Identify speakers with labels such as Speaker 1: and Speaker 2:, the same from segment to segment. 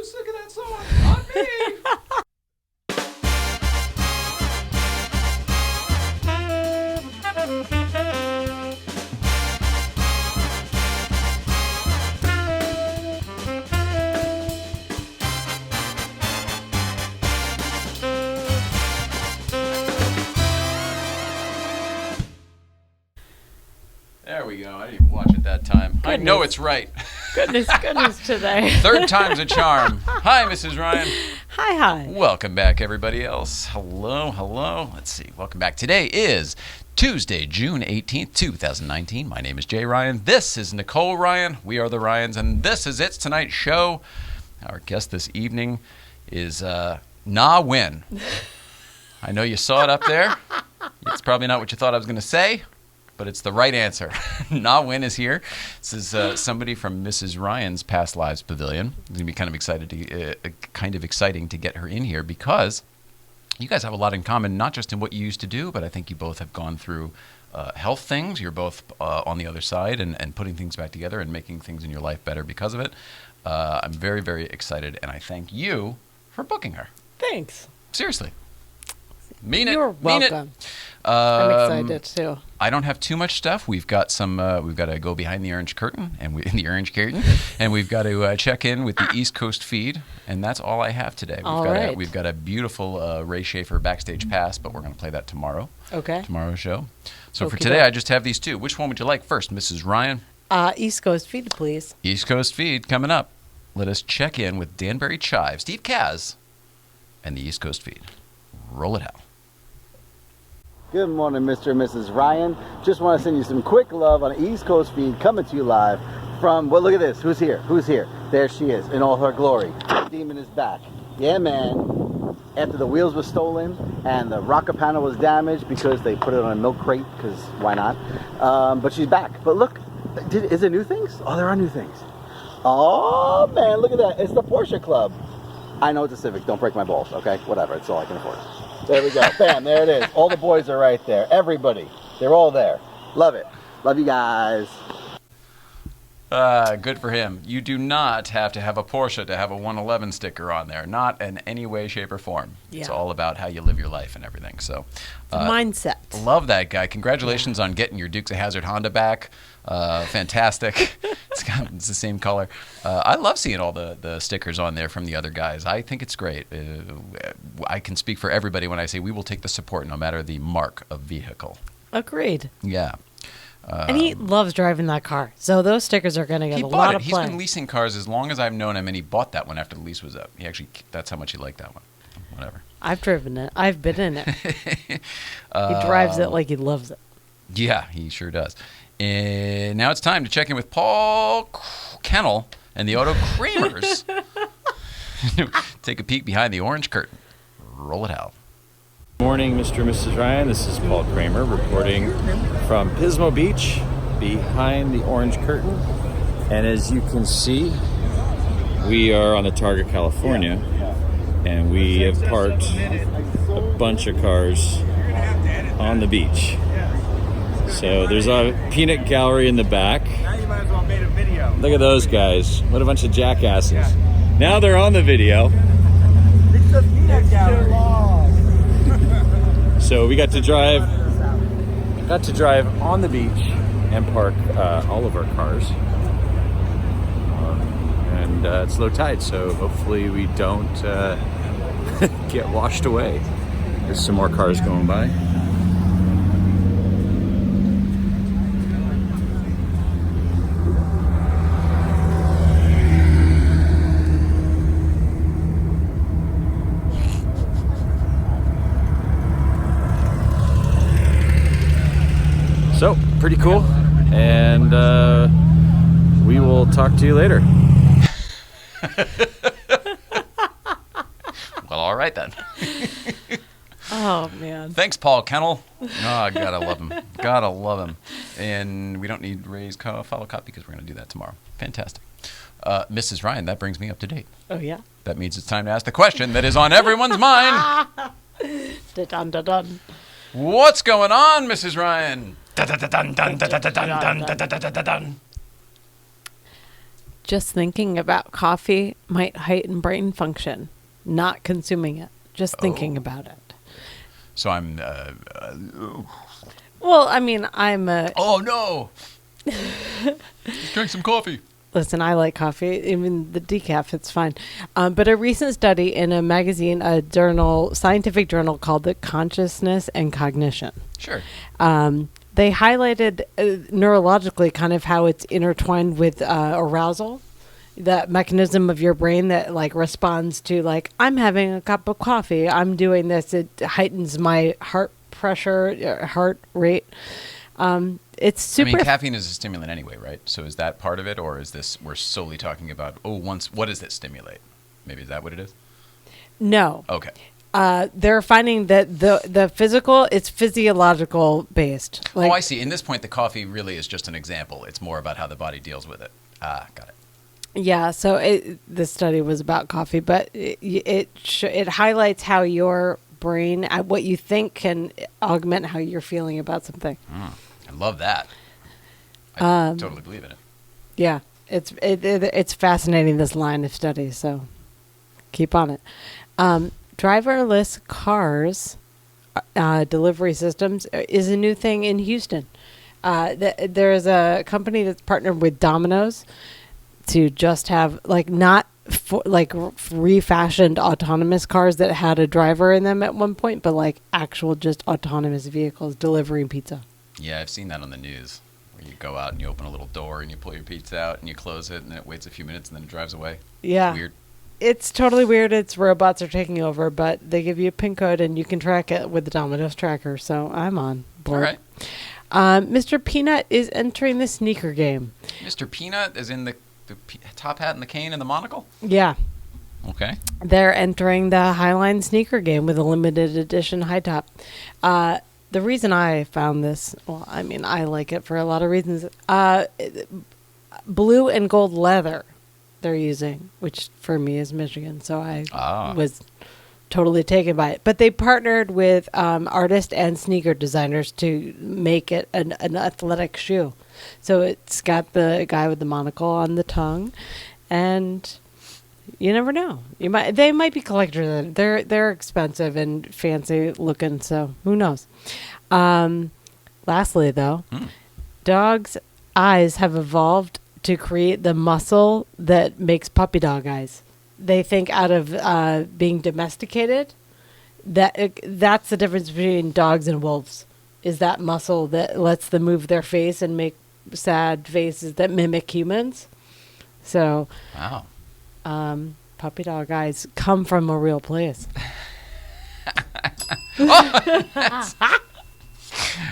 Speaker 1: Who's singing that song? Not me. There we go. I didn't even watch it that time. Goodness. I know it's right.
Speaker 2: Goodness today.
Speaker 1: Third time's a charm. Hi, Mrs. Ryan.
Speaker 2: Hi.
Speaker 1: Welcome back, everybody else. Hello. Let's see. Welcome back. Today is Tuesday, June 18th, 2019. My name is Jay Ryan. This is Nicole Ryan. We are the Ryans, and this is It's Tonight's show. Our guest this evening is Na Nguyen. I know you saw it up there. It's probably not what you thought I was going to say, but it's the right answer. Na Nguyen is here. This is somebody from Mrs. Ryan's Past Lives Pavilion. It's going to be kind of exciting to get her in here because you guys have a lot in common, not just in what you used to do, but I think you both have gone through health things. You're both on the other side and putting things back together and making things in your life better because of it. I'm very, very excited, and I thank you for booking her.
Speaker 2: Thanks.
Speaker 1: Seriously. Mean it.
Speaker 2: You're welcome. I'm excited too.
Speaker 1: I don't have too much stuff. We've got some. We've got to go behind the orange curtain, and we've got to check in with the East Coast feed, and that's all I have today. We've got a beautiful Ray Schaefer backstage pass, but we're going to play that tomorrow.
Speaker 2: Okay.
Speaker 1: Tomorrow's show. So for today, I just have these two. Which one would you like first, Mrs. Ryan?
Speaker 2: East Coast feed, please.
Speaker 1: East Coast feed coming up. Let us check in with Danbury Chive, Steve Kaz, and the East Coast feed. Roll it out.
Speaker 3: Good morning, Mr. and Mrs. Ryan. Just want to send you some quick love on the East Coast feed coming to you live from, well, look at this. Who's here? There she is in all her glory. Demon is back. Yeah, man. After the wheels were stolen and the rocker panel was damaged because they put it on a milk crate, because why not? But she's back. But look, is there new things? Oh, there are new things. Oh, man, look at that. It's the Porsche Club. I know it's a Civic. Don't break my balls, okay? Whatever. It's all I can afford. There we go. Bam, there it is. All the boys are right there. Everybody. They're all there. Love it. Love you guys.
Speaker 1: Good for him. You do not have to have a Porsche to have a 111 sticker on there. Not in any way, shape, or form. Yeah. It's all about how you live your life and everything. So,
Speaker 2: mindset.
Speaker 1: Love that guy. Congratulations on getting your Dukes of Hazzard Honda back. Fantastic. It's the same color. I love seeing all the stickers on there from the other guys. I think it's great. I can speak for everybody when I say we will take the support no matter the mark of vehicle.
Speaker 2: Agreed.
Speaker 1: Yeah.
Speaker 2: And he loves driving that car. So those stickers are going to get a lot of play.
Speaker 1: He's been leasing cars as long as I've known him, and he bought that one after the lease was up. That's how much he liked that one. Whatever.
Speaker 2: I've driven it. I've been in it. He drives it like he loves it.
Speaker 1: Yeah, he sure does. And now it's time to check in with Paul Kennel and the Auto Kramers. Take a peek behind the orange curtain. Roll it out.
Speaker 4: Morning, Mr. and Mrs. Ryan. This is Paul Kramer reporting from Pismo Beach behind the orange curtain. And as you can see, we are on the TARGA, California, and we have parked a bunch of cars on the beach. So there's a peanut gallery in the back. Look at those guys. What a bunch of jackasses. Now they're on the video.
Speaker 3: It's the peanut gallery.
Speaker 4: So we got to drive on the beach and park all of our cars. And it's low tide, so hopefully we don't get washed away. There's some more cars going by. So, pretty cool, and we will talk to you later.
Speaker 1: Well, all right then.
Speaker 2: Oh, man.
Speaker 1: Thanks, Paul Kennel. Oh, gotta love him. Gotta love him. And we don't need Ray's follow copy because we're going to do that tomorrow. Fantastic. Mrs. Ryan, that brings me up to date.
Speaker 2: Oh, yeah?
Speaker 1: That means it's time to ask the question that is on everyone's mind.
Speaker 2: Dun-dun-dun-dun.
Speaker 1: What's going on, Mrs. Ryan?
Speaker 2: Just thinking about coffee might heighten brain function. Not consuming it, just thinking about it.
Speaker 1: So I'm.
Speaker 2: Well, I mean, I'm a.
Speaker 1: Oh no! Just drink some coffee.
Speaker 2: Listen, I like coffee, even the decaf, it's fine. But a recent study in a magazine, a journal, scientific journal called the Consciousness and Cognition.
Speaker 1: Sure.
Speaker 2: They highlighted neurologically kind of how it's intertwined with arousal, that mechanism of your brain that like responds to like, I'm having a cup of coffee, I'm doing this, it heightens my heart pressure, heart rate. It's super.
Speaker 1: I mean, caffeine is a stimulant anyway, right? So is that part of it, or is this we're solely talking about? What does it stimulate? Maybe is that what it is?
Speaker 2: No.
Speaker 1: Okay.
Speaker 2: They're finding that the physical, it's physiological based. Like,
Speaker 1: I see. In this point, the coffee really is just an example. It's more about how the body deals with it. Got it.
Speaker 2: Yeah. So the study was about coffee, but it highlights how your brain, what you think, can augment how you're feeling about something.
Speaker 1: I love that. I totally believe in it.
Speaker 2: Yeah, it's fascinating, this line of study. So keep on it. Driverless cars, delivery systems is a new thing in Houston. There's a company that's partnered with Domino's to just have refashioned autonomous cars that had a driver in them at one point, but like actual just autonomous vehicles delivering pizza.
Speaker 1: Yeah, I've seen that on the news, where you go out and you open a little door and you pull your pizza out and you close it and then it waits a few minutes and then it drives away.
Speaker 2: Yeah.
Speaker 1: It's weird.
Speaker 2: It's totally weird. It's robots are taking over, but they give you a PIN code and you can track it with the Domino's tracker. So I'm on board.
Speaker 1: All right.
Speaker 2: Mr. Peanut is entering the sneaker game.
Speaker 1: Mr. Peanut is in the top hat and the cane and the monocle?
Speaker 2: Yeah.
Speaker 1: Okay.
Speaker 2: They're entering the Highline sneaker game with a limited edition high top. The reason I found this, well, I mean, I like it for a lot of reasons. Blue and gold leather they're using, which for me is Michigan. So I was totally taken by it. But they partnered with artists and sneaker designers to make it an athletic shoe. So it's got the guy with the monocle on the tongue, and you never know. They might be collectors. They're expensive and fancy looking, so who knows? Lastly, though, dogs' eyes have evolved to create the muscle that makes puppy dog eyes. They think out of being domesticated, that's the difference between dogs and wolves, is that muscle that lets them move their face and make sad faces that mimic humans. So,
Speaker 1: wow.
Speaker 2: Puppy dog eyes come from a real place.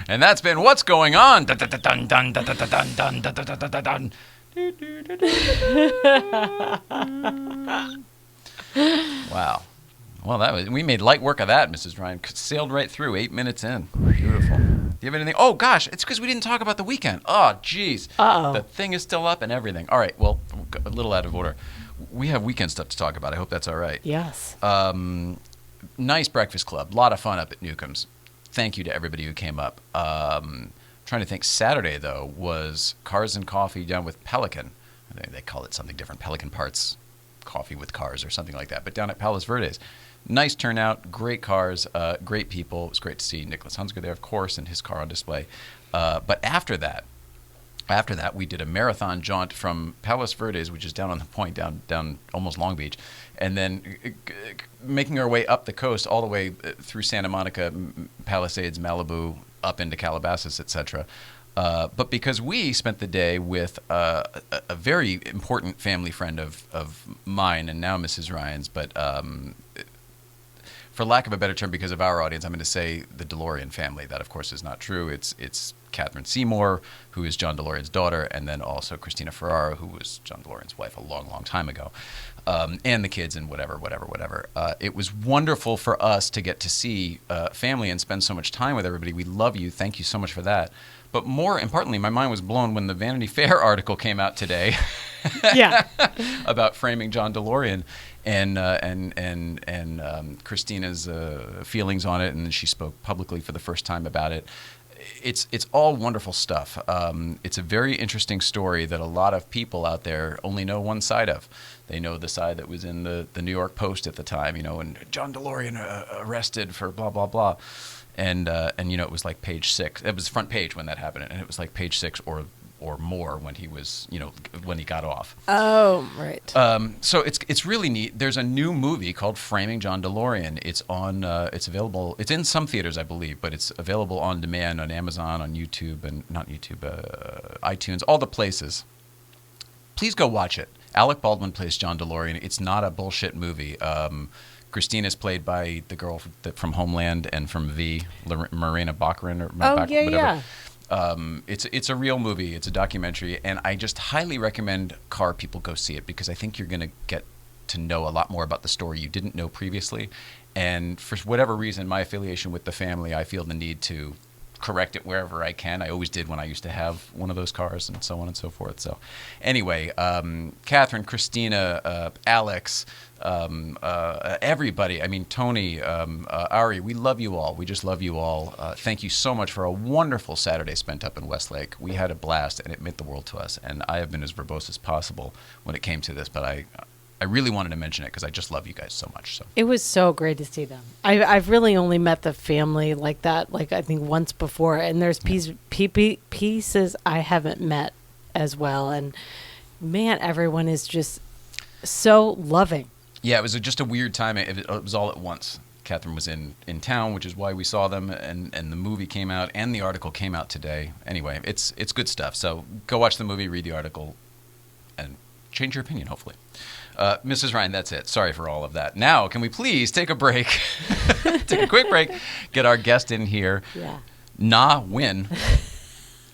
Speaker 1: And that's been What's Going On. Wow. Well, we made light work of that, Mrs. Ryan. Sailed right through, 8 minutes in. Beautiful. Do you have anything? Oh, gosh, it's because we didn't talk about the weekend. Oh, jeez.
Speaker 2: Uh-oh.
Speaker 1: The thing is still up and everything. All right, well, a little out of order. We have weekend stuff to talk about. I hope that's all right.
Speaker 2: Yes.
Speaker 1: Nice breakfast club. A lot of fun up at Newcomb's. Thank you to everybody who came up. Trying to think. Saturday, though, was Cars and Coffee down with Pelican. I think they call it something different. Pelican Parts Coffee with Cars or something like that. But down at Palos Verdes. Nice turnout. Great cars. Great people. It was great to see Nicholas Hunsker there, of course, and his car on display. But after that, we did a marathon jaunt from Palos Verdes, which is down on the point, down almost Long Beach, and then making our way up the coast all the way through Santa Monica, Palisades, Malibu, up into Calabasas, etc. But because we spent the day with a very important family friend of mine and now Mrs. Ryan's, but for lack of a better term, because of our audience, I'm going to say the DeLorean family. That, of course, is not true. It's Catherine Seymour, who is John DeLorean's daughter, and then also Christina Ferrara, who was John DeLorean's wife a long, long time ago, and the kids and whatever. It was wonderful for us to get to see family and spend so much time with everybody. We love you. Thank you so much for that. But more importantly, my mind was blown when the Vanity Fair article came out today.
Speaker 2: Yeah.
Speaker 1: About framing John DeLorean and Christina's feelings on it, and she spoke publicly for the first time about it. it's all wonderful stuff. It's a very interesting story that a lot of people out there only know one side of. They know the side that was in the New York Post at the time, and John DeLorean arrested for blah, blah, blah. And it was like page 6. It was front page when that happened, and it was like page 6 or more when he was, when he got off.
Speaker 2: Oh, right.
Speaker 1: So it's really neat. There's a new movie called Framing John DeLorean. It's on. It's available. It's in some theaters, I believe, but it's available on demand on Amazon, on YouTube, and not YouTube, iTunes, all the places. Please go watch it. Alec Baldwin plays John DeLorean. It's not a bullshit movie. Christina's played by the girl from Homeland and from V, Marina Baccarin or whatever.
Speaker 2: Yeah.
Speaker 1: It's a real movie. It's a documentary, and I just highly recommend car people go see it because I think you're going to get to know a lot more about the story you didn't know previously. And for whatever reason, my affiliation with the family, I feel the need to correct it wherever I can. I always did when I used to have one of those cars and so on and so forth. So anyway, Catherine, Christina, Alex, everybody, Tony, Ari, we love you all. We just love you all. Thank you so much for a wonderful Saturday spent up in Westlake. We had a blast, and it meant the world to us. And I have been as verbose as possible when it came to this, but I really wanted to mention it because I just love you guys so much. So
Speaker 2: it was so great to see them. I've really only met the family like that, I think once before, and there's pieces I haven't met as well. And man, everyone is just so loving.
Speaker 1: Yeah, it was just a weird time. It was all at once. Catherine was in town, which is why we saw them, and the movie came out, and the article came out today. Anyway, it's good stuff. So go watch the movie, read the article, and change your opinion, hopefully. Mrs. Ryan, that's it. Sorry for all of that. Now, can we please take a break? Take a quick break. Get our guest in here.
Speaker 2: Yeah.
Speaker 1: Win.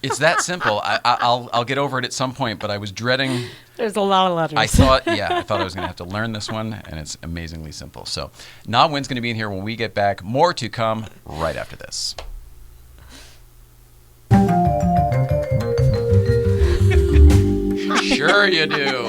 Speaker 1: It's that simple. I'll get over it at some point, but I was dreading.
Speaker 2: There's a lot of letters.
Speaker 1: I thought I was going to have to learn this one, and it's amazingly simple. So, Win's going to be in here when we get back. More to come right after this. Sure you do.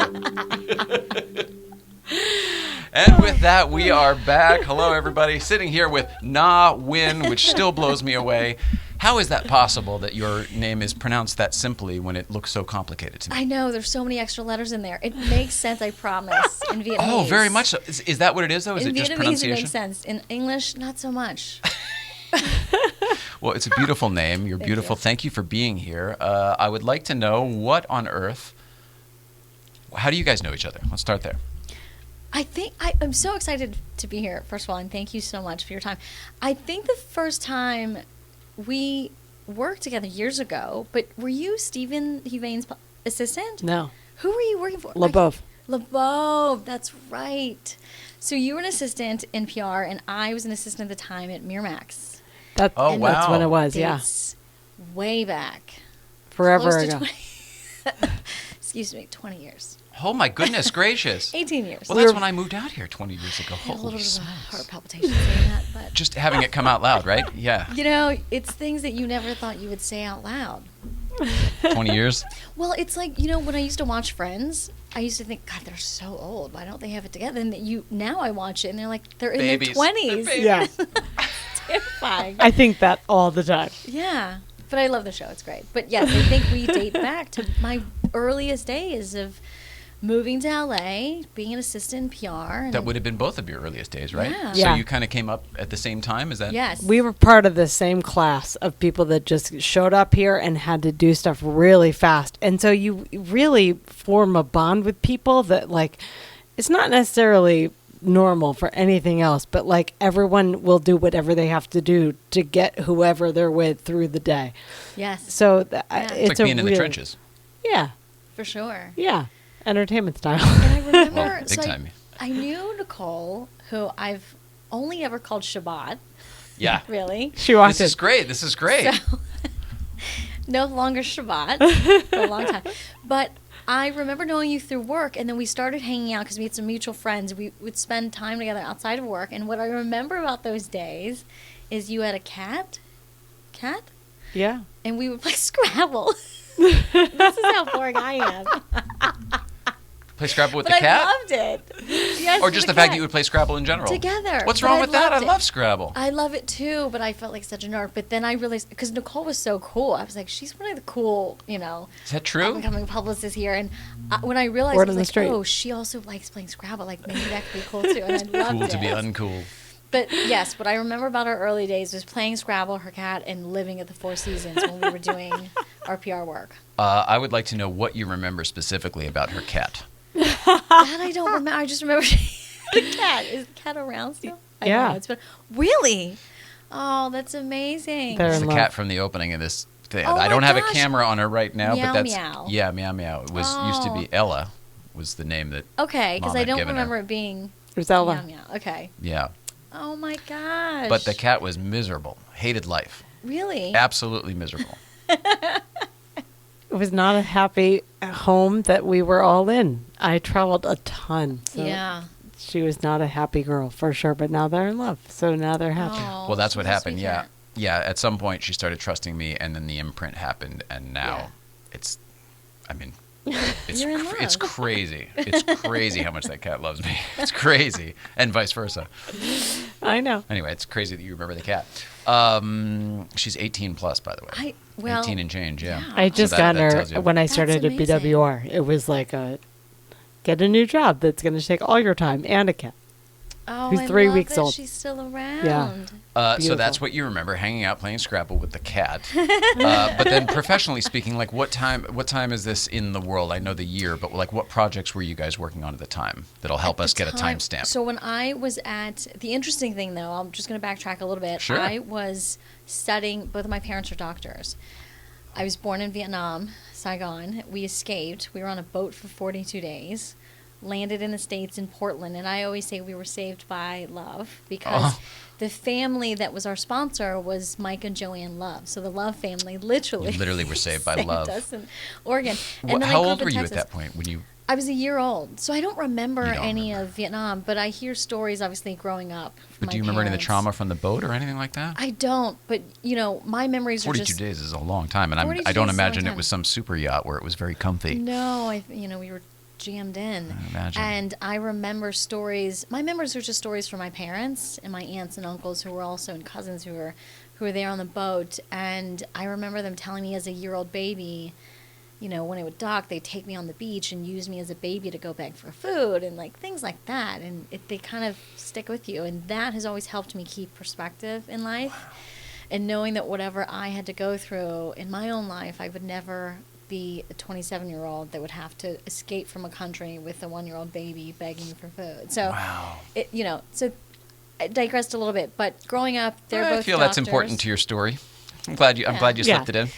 Speaker 1: And with that, we are back. Hello, everybody. Sitting here with Win, which still blows me away. How is that possible that your name is pronounced that simply when it looks so complicated to me?
Speaker 5: I know. There's so many extra letters in there. It makes sense, I promise, in Vietnamese.
Speaker 1: Oh, very much so. Is that what it is, though? Is it just pronunciation?
Speaker 5: In Vietnamese, it makes sense. In English, not so much.
Speaker 1: Well, it's a beautiful name. You're beautiful. Thank you for being here. I would like to know what on earth, how do you guys know each other? Let's start there.
Speaker 5: I think I'm so excited to be here, first of all, and thank you so much for your time. I think the first time we worked together years ago, but were you Stephen Huvain's assistant?
Speaker 2: No.
Speaker 5: Who were you working for?
Speaker 2: LeBeau,
Speaker 5: that's right. So you were an assistant in PR, and I was an assistant at the time at Miramax.
Speaker 1: Wow.
Speaker 2: That's when it was,
Speaker 5: Dates way back.
Speaker 2: Forever ago.
Speaker 5: 20 years.
Speaker 1: Oh, my goodness gracious.
Speaker 5: 18 years.
Speaker 1: Well, that's when I moved out here 20 years ago.
Speaker 5: I had a little bit of
Speaker 1: Holy
Speaker 5: a heart palpitation saying that, but
Speaker 1: just having it come out loud, right? Yeah.
Speaker 5: It's things that you never thought you would say out loud.
Speaker 1: 20 years?
Speaker 5: Well, it's like, when I used to watch Friends, I used to think, God, they're so old. Why don't they have it together? And now I watch it, and they're like, they're in
Speaker 1: Babies.
Speaker 5: their 20s.
Speaker 2: Yeah.
Speaker 5: Terrifying.
Speaker 2: I think that all the time.
Speaker 5: Yeah. But I love the show. It's great. But yes, I think we date back to my earliest days of moving to LA, being an assistant in PR.
Speaker 1: That would have been both of your earliest days, right?
Speaker 5: Yeah.
Speaker 1: So
Speaker 2: Yeah.
Speaker 1: you kind of came up at the same time? Is that?
Speaker 5: Yes.
Speaker 2: We were part of the same class of people that just showed up here and had to do stuff really fast. And so you really form a bond with people that, it's not necessarily normal for anything else, but everyone will do whatever they have to do to get whoever they're with through the day.
Speaker 5: Yes.
Speaker 2: So
Speaker 1: It's like being in the trenches.
Speaker 2: Yeah.
Speaker 5: For sure.
Speaker 2: Yeah. Entertainment style.
Speaker 5: And I remember,
Speaker 1: Well, big time.
Speaker 5: I knew Nicole, who I've only ever called Shabbat.
Speaker 1: Yeah.
Speaker 5: Really?
Speaker 2: She walked
Speaker 1: This is great.
Speaker 5: So, no longer Shabbat for a long time. But I remember knowing you through work, and then we started hanging out because we had some mutual friends. We would spend time together outside of work. And what I remember about those days is you had a cat. Cat?
Speaker 2: Yeah.
Speaker 5: And we would play Scrabble. This is how boring I am.
Speaker 1: Play Scrabble with
Speaker 5: But
Speaker 1: the cat?
Speaker 5: I loved it. Yes,
Speaker 1: or just the fact that you would play Scrabble in general?
Speaker 5: Together.
Speaker 1: What's
Speaker 5: But
Speaker 1: wrong
Speaker 5: I
Speaker 1: with that? I
Speaker 5: loved it.
Speaker 1: love Scrabble.
Speaker 5: I love it too, but I felt like such a nerd. But then I realized, because Nicole was so cool, I was like, she's one of the cool,
Speaker 1: Is that true?
Speaker 5: up-and-coming publicists here. And when I realized,
Speaker 2: Word
Speaker 5: I
Speaker 2: on
Speaker 5: was
Speaker 2: the
Speaker 5: like,
Speaker 2: street.
Speaker 5: oh, she also likes playing Scrabble. Like, maybe that could be cool too. And I loved
Speaker 1: Cool
Speaker 5: it.
Speaker 1: to be uncool.
Speaker 5: But yes, what I remember about our early days was playing Scrabble, her cat, and living at the Four Seasons when we were doing our PR work.
Speaker 1: I would like to know what you remember specifically about her cat.
Speaker 5: That I don't remember. I just remember the cat. Is the cat around still?
Speaker 2: Yeah.
Speaker 5: I know, it's been, really? Oh, that's amazing.
Speaker 2: They're
Speaker 1: It's
Speaker 2: in
Speaker 1: the
Speaker 2: love.
Speaker 1: cat from the opening of this thing.
Speaker 5: Oh
Speaker 1: I
Speaker 5: my
Speaker 1: don't have a
Speaker 5: gosh.
Speaker 1: camera on her right now,
Speaker 5: Meow,
Speaker 1: but that's
Speaker 5: meow.
Speaker 1: yeah, meow meow. It was used to be Ella, was the name that.
Speaker 5: Okay, because
Speaker 1: Mom
Speaker 5: I
Speaker 1: had
Speaker 5: don't
Speaker 1: given
Speaker 5: remember
Speaker 1: her.
Speaker 5: it being
Speaker 2: It was Ella.
Speaker 5: meow meow. Okay.
Speaker 1: Yeah,
Speaker 5: Oh my gosh.
Speaker 1: but the cat was miserable, hated life,
Speaker 5: Really?
Speaker 1: absolutely miserable.
Speaker 2: It was not a happy home that we were all in. I traveled a ton. So
Speaker 5: Yeah.
Speaker 2: she was not a happy girl for sure, but now they're in love. So now they're happy.
Speaker 5: Oh,
Speaker 1: Well, that's what
Speaker 5: she's a
Speaker 1: happened.
Speaker 5: sweet
Speaker 1: Yeah,
Speaker 5: cat.
Speaker 1: yeah. At some point, she started trusting me, and then the imprint happened, and now
Speaker 5: Yeah.
Speaker 1: it's. I mean, it's
Speaker 5: You're in
Speaker 1: it's
Speaker 5: love.
Speaker 1: crazy. It's crazy how much that cat loves me. It's crazy, and vice versa.
Speaker 2: I know.
Speaker 1: Anyway, it's crazy that you remember the cat. She's 18 plus, by the way. 18 and change, yeah.
Speaker 5: Yeah.
Speaker 2: I just
Speaker 1: So
Speaker 2: got
Speaker 1: that
Speaker 2: her
Speaker 1: tells you.
Speaker 2: when I
Speaker 5: That's
Speaker 2: started at
Speaker 5: amazing.
Speaker 2: BWR. It was like get a new job that's going to take all your time and a cat.
Speaker 5: Oh,
Speaker 2: who's
Speaker 5: I
Speaker 2: 3
Speaker 5: love
Speaker 2: weeks
Speaker 5: that
Speaker 2: old.
Speaker 5: She's still around.
Speaker 2: Yeah.
Speaker 1: So that's
Speaker 2: Beautiful.
Speaker 1: what you remember, hanging out playing Scrabble with the cat. But then professionally speaking, like what time is this in the world? I know the year, but like what projects were you guys working on at the time that'll help
Speaker 5: At
Speaker 1: us
Speaker 5: the
Speaker 1: get a
Speaker 5: time-
Speaker 1: timestamp?
Speaker 5: So when I was at the interesting thing, though, I'm just going to backtrack a little bit.
Speaker 1: Sure.
Speaker 5: I was studying. Both of my parents are doctors. I was born in Vietnam, Saigon. We escaped. We were on a boat for 42 days. Landed in the States in Portland, and I always say we were saved by love because
Speaker 1: Oh.
Speaker 5: the family that was our sponsor was Mike and Joanne Love. So the Love family literally,
Speaker 1: You literally were saved by love.
Speaker 5: us in Oregon. And then I
Speaker 1: How
Speaker 5: grew
Speaker 1: old
Speaker 5: up in
Speaker 1: were you at
Speaker 5: Texas.
Speaker 1: that point when you?
Speaker 5: I was a year old, so I don't remember
Speaker 1: You don't
Speaker 5: any
Speaker 1: remember.
Speaker 5: of Vietnam, but I hear stories, obviously, growing up. From
Speaker 1: But
Speaker 5: my
Speaker 1: do you remember any of the
Speaker 5: parents.
Speaker 1: trauma from the boat or anything like that?
Speaker 5: I don't, but my memories are
Speaker 1: 42
Speaker 5: just.
Speaker 1: days is a long time, and
Speaker 5: 42
Speaker 1: I don't
Speaker 5: days is a long
Speaker 1: imagine it
Speaker 5: time.
Speaker 1: was some super yacht where it was very comfy.
Speaker 5: No, we were jammed in.
Speaker 1: I imagine.
Speaker 5: And I remember stories. My memories are just stories from my parents and my aunts and uncles who were also and cousins who were there on the boat. And I remember them telling me as a year-old baby, when it would dock, they'd take me on the beach and use me as a baby to go beg for food and like things like that. And they kind of stick with you. And that has always helped me keep perspective in life. And knowing that whatever I had to go through in my own life, I would never be a 27-year-old that would have to escape from a country with a 1-year-old baby begging for food. So,
Speaker 1: Wow.
Speaker 5: so I digressed a little bit. But growing up, they're both
Speaker 1: I feel that's
Speaker 5: doctors.
Speaker 1: important to your story. I'm glad you slipped it in.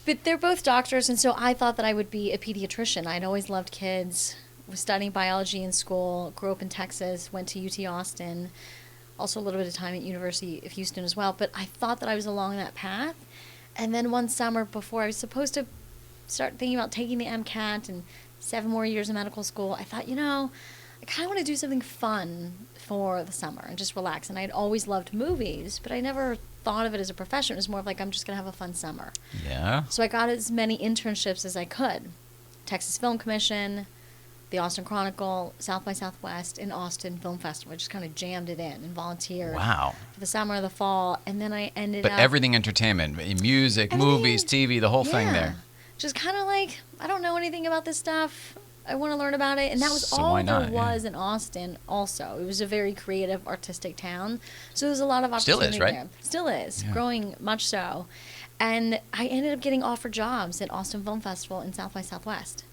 Speaker 5: But they're both doctors, and so I thought that I would be a pediatrician. I'd always loved kids. Was studying biology in school. Grew up in Texas. Went to UT Austin. Also a little bit of time at University of Houston as well. But I thought that I was along that path. And then one summer before I was supposed to start thinking about taking the MCAT and 7 more years of medical school, I thought, I kind of want to do something fun for the summer and just relax. And I'd always loved movies, but I never thought of it as a profession. It was more of like, I'm just going to have a fun summer.
Speaker 1: Yeah.
Speaker 5: So I got as many internships as I could. Texas Film Commission, the Austin Chronicle, South by Southwest, and Austin Film Festival. I just kind of jammed it in and volunteered
Speaker 1: Wow.
Speaker 5: for the summer, the fall, and then I ended
Speaker 1: But
Speaker 5: up...
Speaker 1: everything entertainment, music, movies, TV, the whole thing there.
Speaker 5: Just kind of like, I don't know anything about this stuff. I want to learn about it. And that was
Speaker 1: So
Speaker 5: all
Speaker 1: why not?
Speaker 5: there was in Austin also. It was a very creative, artistic town. So there was a lot of
Speaker 1: Still
Speaker 5: opportunity
Speaker 1: is, right?
Speaker 5: there. Still is,
Speaker 1: Yeah.
Speaker 5: growing much so. And I ended up getting offered jobs at Austin Film Festival and South by Southwest.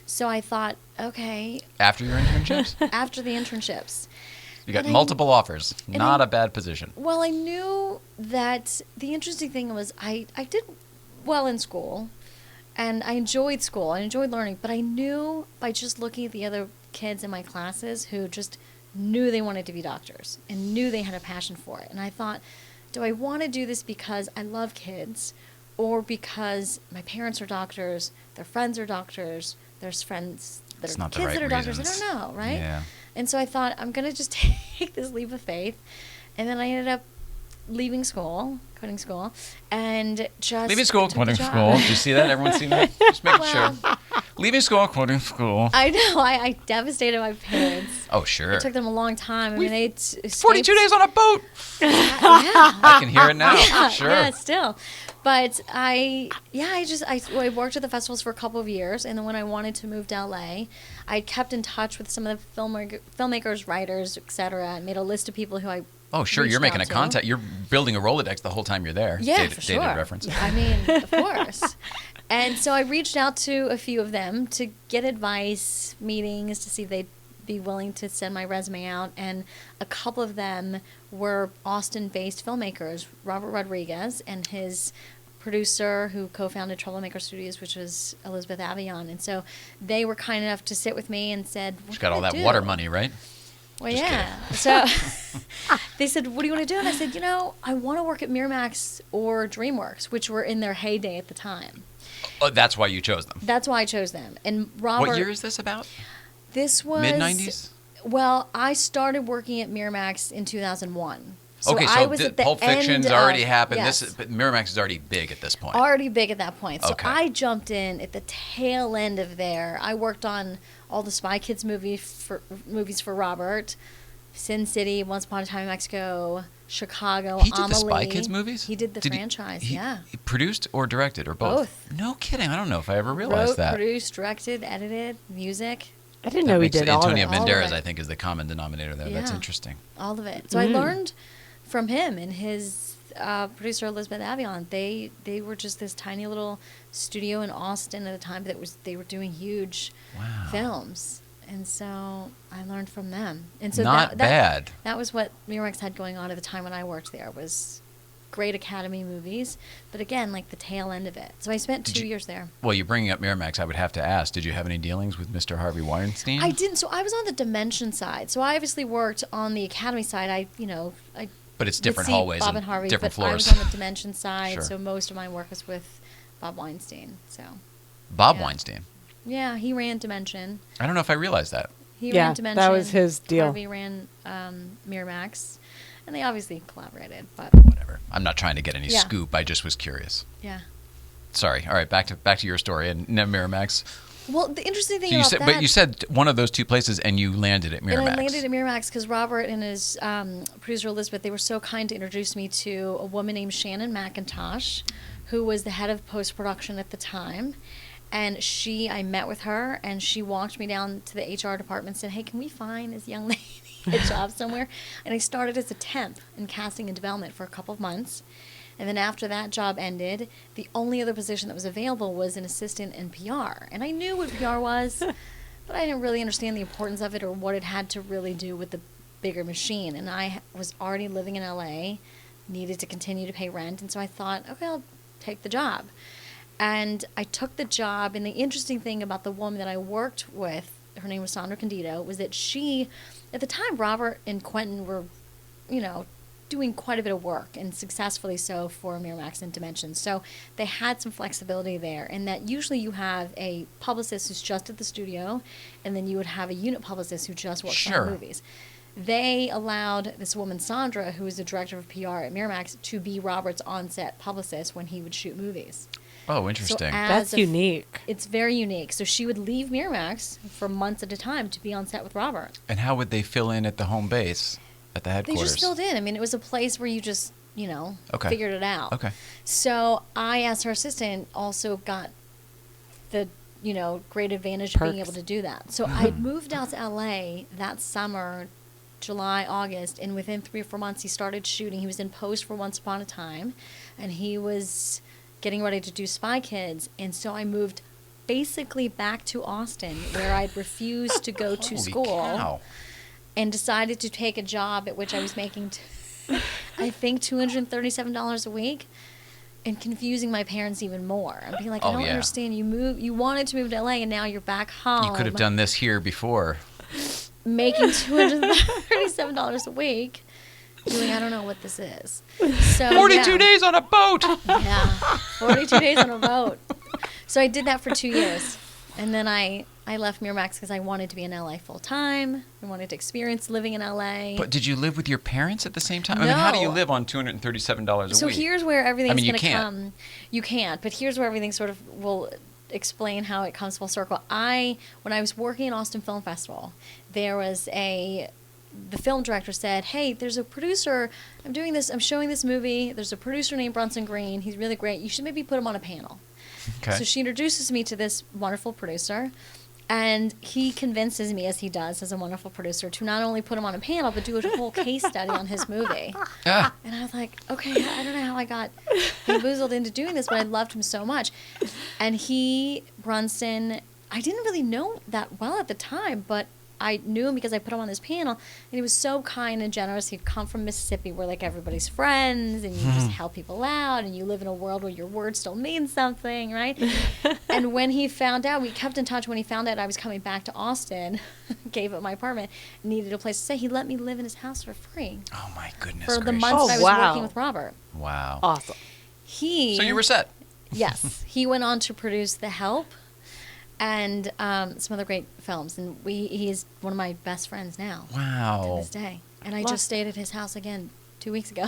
Speaker 5: So I thought, okay,
Speaker 1: After your internships,
Speaker 5: after the internships.
Speaker 1: you got
Speaker 5: And I-
Speaker 1: multiple offers.
Speaker 5: and
Speaker 1: Not
Speaker 5: I-
Speaker 1: a bad position.
Speaker 5: Well, I knew that the interesting thing was I did well in school, and I enjoyed school. I enjoyed learning, but I knew by just looking at the other kids in my classes who just knew they wanted to be doctors and knew they had a passion for it. And I thought, do I want to do this because I love kids or because my parents are doctors, their friends are doctors, there's friends that
Speaker 1: It's
Speaker 5: are
Speaker 1: not the
Speaker 5: kids
Speaker 1: right
Speaker 5: that are doctors?
Speaker 1: reasons.
Speaker 5: I don't know, right?
Speaker 1: Yeah.
Speaker 5: And so I thought, I'm going to just take this leap of faith. And then I ended up leaving school, quitting school, and just
Speaker 1: Leaving school,
Speaker 5: took the
Speaker 1: quitting
Speaker 5: job.
Speaker 1: school. Do you see that? Everyone's seen that? Just making
Speaker 5: Well,
Speaker 1: sure. Leaving school, quitting school.
Speaker 5: I know. I devastated my parents.
Speaker 1: Oh, sure.
Speaker 5: It took them a long time. I mean, they
Speaker 1: 42 days on a boat.
Speaker 5: Yeah.
Speaker 1: I can hear it now. Sure.
Speaker 5: Yeah, still. But I worked at the festivals for a couple of years, and then when I wanted to move to LA, I kept in touch with some of the filmmakers, writers, etc., and made a list of people who I
Speaker 1: Oh, sure. You're
Speaker 5: reached
Speaker 1: making
Speaker 5: out
Speaker 1: a
Speaker 5: to.
Speaker 1: contact. You're building a Rolodex the whole time you're there.
Speaker 5: Yeah, for sure.
Speaker 1: Dated reference.
Speaker 5: I mean, of course. And so I reached out to a few of them to get advice, meetings, to see if they'd be willing to send my resume out. And a couple of them were Austin-based filmmakers, Robert Rodriguez and his producer who co-founded Troublemaker Studios, which was Elizabeth Avion. And so they were kind enough to sit with me and said,
Speaker 1: She's got all that water money, right?
Speaker 5: Well,
Speaker 1: Just
Speaker 5: yeah. So they said, what do you want to do? And I said, I want to work at Miramax or DreamWorks, which were in their heyday at the time.
Speaker 1: Oh, that's why you chose them.
Speaker 5: That's why I chose them. And Robert...
Speaker 1: What year is this about?
Speaker 5: This was...
Speaker 1: Mid-90s?
Speaker 5: Well, I started working at Miramax in 2001. So
Speaker 1: okay,
Speaker 5: I
Speaker 1: so
Speaker 5: was at the
Speaker 1: Pulp Fiction's
Speaker 5: end
Speaker 1: already
Speaker 5: of,
Speaker 1: happened.
Speaker 5: Yes.
Speaker 1: But Miramax is already big at this point.
Speaker 5: Already big at that point. So
Speaker 1: Okay.
Speaker 5: I jumped in at the tail end of there. I worked on all the Spy Kids movies for Robert. Sin City, Once Upon a Time in Mexico, Chicago,
Speaker 1: He did the
Speaker 5: Amelie.
Speaker 1: Spy Kids movies?
Speaker 5: He did the
Speaker 1: Did
Speaker 5: franchise,
Speaker 1: he
Speaker 5: yeah.
Speaker 1: He produced or directed or both?
Speaker 5: Both.
Speaker 1: No kidding. I don't know if I ever realized
Speaker 5: Wrote,
Speaker 1: that.
Speaker 5: produced, directed, edited, music,
Speaker 2: I didn't
Speaker 1: That
Speaker 2: know he
Speaker 1: makes
Speaker 2: did all of
Speaker 1: Antonio
Speaker 2: it.
Speaker 5: All of
Speaker 1: Banderas,
Speaker 5: it.
Speaker 1: I think, is the common denominator there. That's
Speaker 5: Yeah.
Speaker 1: interesting.
Speaker 5: all of it. So I learned from him and his producer Elizabeth Avion. They were just this tiny little studio in Austin at a time they were doing huge
Speaker 1: Wow.
Speaker 5: films. And so I learned from them. And so
Speaker 1: Not bad.
Speaker 5: That was what Miramax had going on at the time when I worked there, was great Academy movies, but again, like the tail end of it. So I spent 2 years there.
Speaker 1: Well, you're bringing up Miramax. I would have to ask, did you have any dealings with Mr. Harvey Weinstein?
Speaker 5: I didn't. So I was on the Dimension side. So I obviously worked on the Academy side. I
Speaker 1: But it's
Speaker 5: would
Speaker 1: different
Speaker 5: see
Speaker 1: hallways
Speaker 5: Bob
Speaker 1: and
Speaker 5: Harvey,
Speaker 1: different
Speaker 5: but
Speaker 1: floors.
Speaker 5: I was on the Dimension side,
Speaker 1: Sure.
Speaker 5: so most of my work was with Bob Weinstein. So
Speaker 1: Bob
Speaker 5: yeah.
Speaker 1: Weinstein.
Speaker 5: yeah, he ran Dimension.
Speaker 1: I don't know if I realized that.
Speaker 5: He
Speaker 2: Yeah,
Speaker 5: ran Dimension.
Speaker 2: that was his deal.
Speaker 5: Harvey ran Miramax, and they obviously collaborated. But
Speaker 1: Whatever. I'm not trying to get any
Speaker 5: Yeah.
Speaker 1: scoop. I just was curious.
Speaker 5: yeah.
Speaker 1: Sorry. All right, back to your story and Miramax.
Speaker 5: Well, the interesting thing
Speaker 1: So you
Speaker 5: about
Speaker 1: said,
Speaker 5: that,
Speaker 1: but you said one of those two places, and you landed at Miramax.
Speaker 5: and I landed at Miramax because Robert and his producer Elizabeth, they were so kind to introduce me to a woman named Shannon McIntosh, who was the head of post-production at the time. And I met with her, and she walked me down to the HR department and said, hey, can we find this young lady a job somewhere? And I started as a temp in casting and development for a couple of months. And then after that job ended, the only other position that was available was an assistant in PR. And I knew what PR was, but I didn't really understand the importance of it or what it had to really do with the bigger machine. And I was already living in LA, needed to continue to pay rent, and so I thought, okay, I'll take the job. And I took the job, and the interesting thing about the woman that I worked with, her name was Sandra Candido, was that she, at the time, Robert and Quentin were, doing quite a bit of work, and successfully so for Miramax and Dimension. So they had some flexibility there, and that usually you have a publicist who's just at the studio, and then you would have a unit publicist who just works
Speaker 1: Sure.
Speaker 5: on movies. They allowed this woman, Sandra, who was the director of PR at Miramax, to be Robert's on-set publicist when he would shoot movies.
Speaker 1: Oh, interesting.
Speaker 2: That's unique.
Speaker 5: It's very unique. So she would leave Miramax for months at a time to be on set with Robert.
Speaker 1: And how would they fill in at the home base, at the
Speaker 5: They
Speaker 1: headquarters?
Speaker 5: just filled in. I mean, it was a place where you just,
Speaker 1: Okay.
Speaker 5: figured it out.
Speaker 1: Okay.
Speaker 5: So I, as her assistant, also got the, great advantage of being
Speaker 2: Perks.
Speaker 5: able to do that. So I moved out to LA that summer, July, August, and within 3 or 4 months he started shooting. He was in post for Once Upon a Time, and he was getting ready to do Spy Kids. And so I moved basically back to Austin, where I'd refused to go to
Speaker 1: Holy
Speaker 5: school.
Speaker 1: cow.
Speaker 5: And decided to take a job at which I was making, I think, $237 a week, and confusing my parents even more. And being like, I
Speaker 1: Oh,
Speaker 5: don't
Speaker 1: yeah.
Speaker 5: understand. You wanted to move to LA, and now you're back home.
Speaker 1: You could have done this here before.
Speaker 5: Making $237 a week, doing I don't know what this is. So
Speaker 1: 42
Speaker 5: yeah.
Speaker 1: days on a boat!
Speaker 5: Yeah, 42 days on a boat. So I did that for 2 years, and then I I left Miramax because I wanted to be in LA full time. I wanted to experience living in LA.
Speaker 1: But did you live with your parents at the same time? I mean, how do you live on $237 a week?
Speaker 5: So here's where everything's going to
Speaker 1: can't.
Speaker 5: come. You can't, but here's where everything sort of will explain how it comes full circle. When I was working at Austin Film Festival, there was the film director said, hey, there's a producer, I'm showing this movie, there's a producer named Brunson Green, he's really great, you should maybe put him on a panel.
Speaker 1: Okay.
Speaker 5: So she introduces me to this wonderful producer, and he convinces me, as he does as a wonderful producer, to not only put him on a panel, but do a whole case study on his movie.
Speaker 1: Ah.
Speaker 5: And I was like, okay, I don't know how I got bamboozled into doing this, but I loved him so much. And Brunson, I didn't really know that well at the time, but I knew him because I put him on this panel, and he was so kind and generous. He'd come from Mississippi, where like everybody's friends, and you just help people out, and you live in a world where your word still means something, right? And when he found out, we kept in touch. When he found out I was coming back to Austin, gave up my apartment, needed a place to stay, he let me live in his house for free.
Speaker 1: Oh my goodness
Speaker 5: For the
Speaker 1: gracious.
Speaker 5: months that I was working with Robert.
Speaker 1: Wow.
Speaker 2: Awesome.
Speaker 1: So you were set.
Speaker 5: Yes, he went on to produce The Help and some other great films, and he is one of my best friends now.
Speaker 1: Wow.
Speaker 5: To this day. And I just stayed at his house again 2 weeks ago.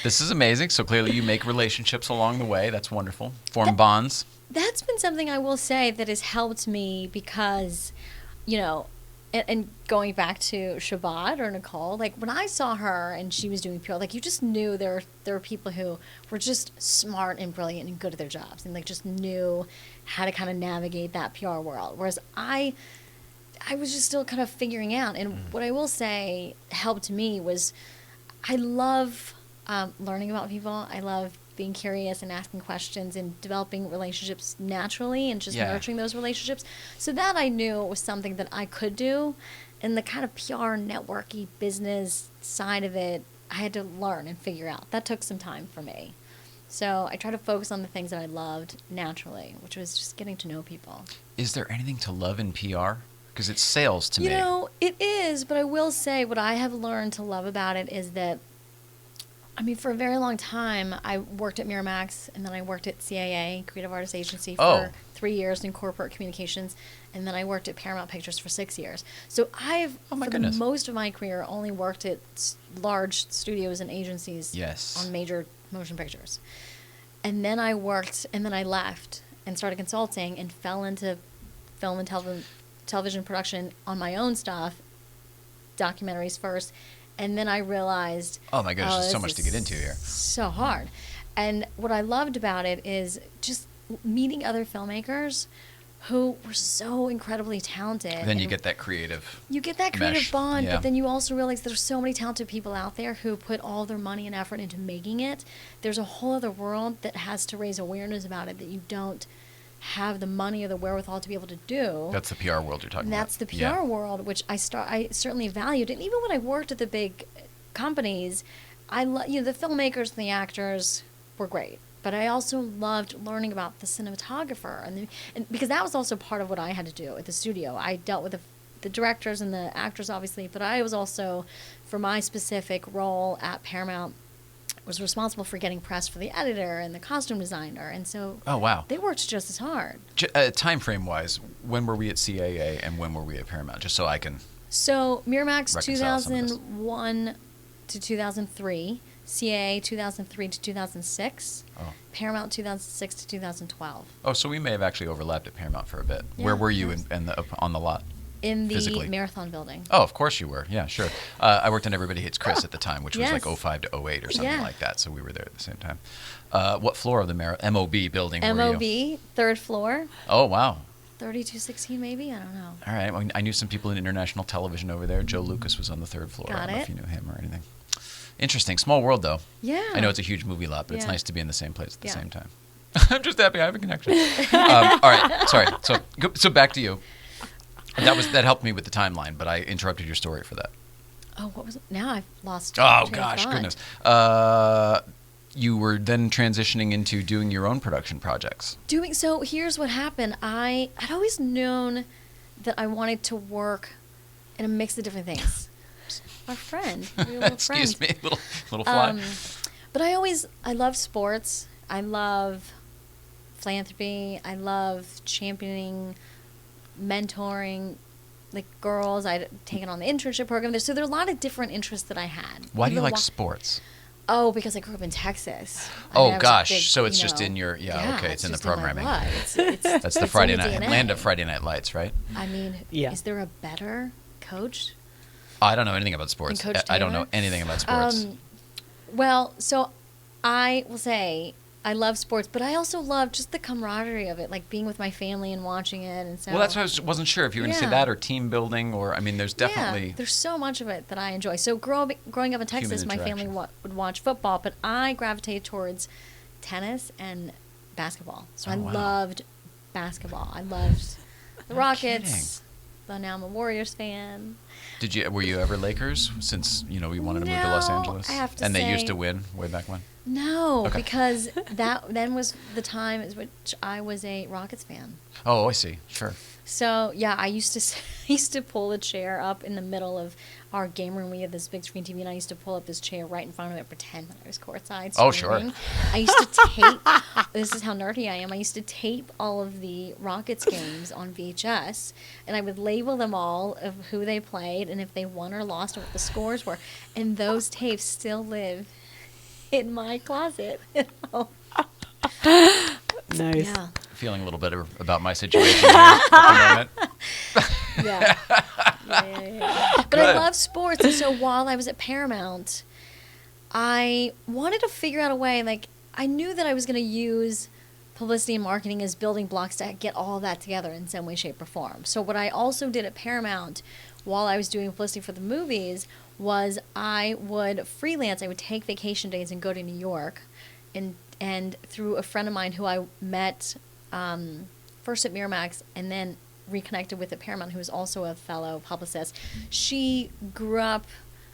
Speaker 1: This is amazing. So clearly you make relationships along the way. That's wonderful. Form bonds.
Speaker 5: That's been something I will say that has helped me because, you know, and going back to Shabbat or Nicole, like when I saw her and she was doing PR, like you just knew there were people who were just smart and brilliant and good at their jobs and like just knew how to kind of navigate that PR world. Whereas I was just still kind of figuring out. And what I will say helped me was I love learning about people. I love being curious and asking questions and developing relationships naturally and just nurturing those relationships. So that I knew was something that I could do. And the kind of PR, networky business side of it, I had to learn and figure out. That took some time for me. So I try to focus on the things that I loved naturally, which was just getting to know people.
Speaker 1: Is there anything to love in PR? Because it's sales to me.
Speaker 5: You know, it is, but I will say what I have learned to love about it is that I mean, for a very long time, I worked at Miramax, and then I worked at CAA, Creative Artists Agency, for 3 years in corporate communications, and then I worked at Paramount Pictures for 6 years. So I've, most of my career, only worked at large studios and agencies on major motion pictures. And then I left and started consulting and fell into film and television production on my own stuff, documentaries first. And then I realized,
Speaker 1: oh my gosh, there's so much to get into here.
Speaker 5: So hard. And what I loved about it is just meeting other filmmakers who were so incredibly talented.
Speaker 1: Then you get that creative
Speaker 5: bond, but then you also realize there's so many talented people out there who put all their money and effort into making it. There's a whole other world that has to raise awareness about it that you don't have the money or the wherewithal to be able to do.
Speaker 1: That's the PR world you're talking about.
Speaker 5: That's the PR world, which I certainly valued. And even when I worked at the big companies, the filmmakers and the actors were great. But I also loved learning about the cinematographer, and because that was also part of what I had to do at the studio. I dealt with the directors and the actors, obviously, but I was also, for my specific role at Paramount, was responsible for getting press for the editor and the costume designer, and so they worked just as hard.
Speaker 1: Time frame wise, when were we at CAA and when were we at Paramount? Just so I can.
Speaker 5: So Miramax 2001 to 2003, CAA 2003 to 2006, Paramount 2006 to 2012.
Speaker 1: Oh, so we may have actually overlapped at Paramount for a bit. Yeah, where were you on the lot?
Speaker 5: In the
Speaker 1: physically?
Speaker 5: Marathon building.
Speaker 1: Oh, of course you were. Yeah, sure. I worked on Everybody Hates Chris at the time, which was like 05 to 08 or something like that. So we were there at the same time. What floor of the MOB building were you?
Speaker 5: MOB, third floor.
Speaker 1: Oh, wow.
Speaker 5: 3216 maybe? I don't know.
Speaker 1: All right. Well, I knew some people in international television over there. Joe Lucas was on the third floor. I don't know if you knew him or anything. Interesting. Small world, though.
Speaker 5: Yeah.
Speaker 1: I know it's a huge movie lot, but it's nice to be in the same place at the same time. I'm just happy I have a connection. All right. Sorry. So back to you. That helped me with the timeline, but I interrupted your story for that.
Speaker 5: Oh, what was it? Now I've lost.
Speaker 1: Oh gosh, goodness. You were then transitioning into doing your own production projects.
Speaker 5: So here's what happened. I'd always known that I wanted to work in a mix of different things. Our friend,
Speaker 1: excuse me, little fly.
Speaker 5: But I love sports. I love philanthropy. I love championing, mentoring, like girls. I'd taken on the internship program. So there are a lot of different interests that I had.
Speaker 1: Why do you like sports?
Speaker 5: Oh, because I grew up in Texas.
Speaker 1: Oh gosh, so it's just in your okay, it's in the programming.
Speaker 5: It's
Speaker 1: That's the Friday night land of Friday Night Lights, right?
Speaker 5: I mean, is there a better coach?
Speaker 1: I don't know anything about sports. I don't know anything about sports.
Speaker 5: Well, so I will say I love sports, but I also love just the camaraderie of it, like being with my family and watching it. And so,
Speaker 1: well, that's why I wasn't sure if you were going to say that or team building, or I mean, there's definitely
Speaker 5: there's so much of it that I enjoy. So growing up in Texas, my family would watch football, but I gravitated towards tennis and basketball. So I loved basketball. I loved the Rockets. But now I'm a Warriors fan.
Speaker 1: Were you ever Lakers? Since we wanted to move to Los Angeles,
Speaker 5: I have to
Speaker 1: and
Speaker 5: say,
Speaker 1: they used to win way back when.
Speaker 5: No, because that then was the time at which I was a Rockets fan.
Speaker 1: Oh, I see. Sure.
Speaker 5: So yeah, I used to pull a chair up in the middle of our game room. We had this big screen TV, and I used to pull up this chair right in front of it, pretend that I was courtside.
Speaker 1: Oh, sure.
Speaker 5: I used to tape. This is how nerdy I am. I used to tape all of the Rockets games on VHS, and I would label them all of who they played and if they won or lost and what the scores were. And those tapes still live in my closet.
Speaker 2: Nice.
Speaker 5: Yeah.
Speaker 1: Feeling a little better about my situation here at the moment.
Speaker 5: Yeah. But
Speaker 1: Good.
Speaker 5: I love sports, and so while I was at Paramount, I wanted to figure out a way, like, I knew that I was going to use publicity and marketing as building blocks to get all of that together in some way, shape, or form. So what I also did at Paramount while I was doing publicity for the movies was I would freelance. I would take vacation days and go to New York, and through a friend of mine who I met first at Miramax and then reconnected with at Paramount, who was also a fellow publicist. She grew up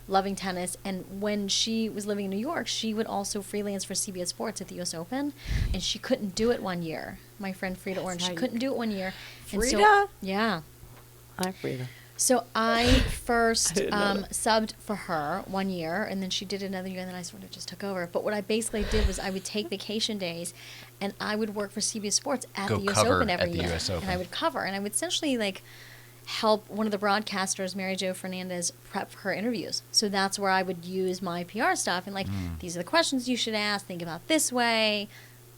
Speaker 5: loving tennis, and when she was living in New York, she would also freelance for CBS Sports at the U.S. Open, and she couldn't do it one year. My friend Frida Orange, she couldn't do it one year.
Speaker 2: Frida?
Speaker 5: And so, yeah.
Speaker 2: Hi, Frida.
Speaker 5: So I first subbed for her 1 year, and then she did another year, and then I sort of just took over. But what I basically did was I would take vacation days, and I would work for CBS Sports at the U.S. Open every year. And I would cover, and I would essentially help one of the broadcasters, Mary Jo Fernandez, prep for her interviews. So that's where I would use my PR stuff, and these are the questions you should ask, think about this way.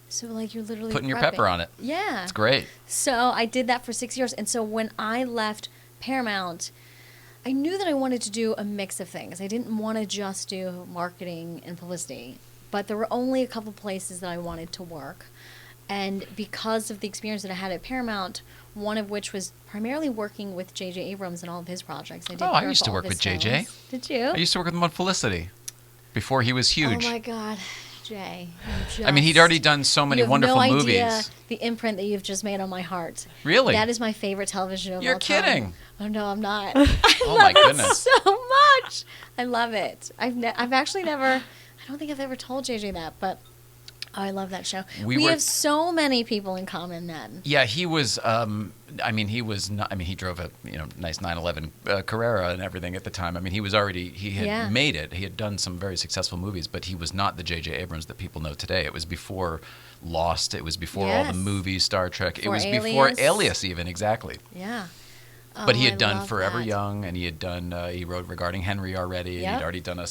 Speaker 5: So you're literally
Speaker 1: putting your
Speaker 5: prepping.
Speaker 1: pepper on it.
Speaker 5: Yeah.
Speaker 1: It's great.
Speaker 5: So I did that for 6 years, and so when I left Paramount, I knew that I wanted to do a mix of things. I didn't want to just do marketing and publicity, but there were only a couple places that I wanted to work. And because of the experience that I had at Paramount, one of which was primarily working with J.J. Abrams and all of his projects.
Speaker 1: I used to work with J.J.
Speaker 5: Did you?
Speaker 1: I used to work with him on Felicity before he was huge.
Speaker 5: Oh my God, Jay.
Speaker 1: I mean, he'd already done so many wonderful movies.
Speaker 5: You have no idea the imprint that you've just made on my heart.
Speaker 1: Really?
Speaker 5: That is my favorite television show of
Speaker 1: You're
Speaker 5: all time.
Speaker 1: kidding.
Speaker 5: Oh no, I'm not.
Speaker 1: Oh my goodness.
Speaker 5: So much. I love it. I've actually never. I don't think I've ever told JJ that, but I love that show. We have so many people in common then.
Speaker 1: Yeah, he was. He drove a nice 911 Carrera and everything at the time. I mean, he had made it. He had done some very successful movies, but he was not the J.J. Abrams that people know today. It was before Lost. It was before all the movies, Star Trek. It was before Alias even, exactly.
Speaker 5: Yeah.
Speaker 1: But he had done Forever Young, and he had done. He wrote Regarding Henry already.
Speaker 5: Yep.
Speaker 1: And he'd already done a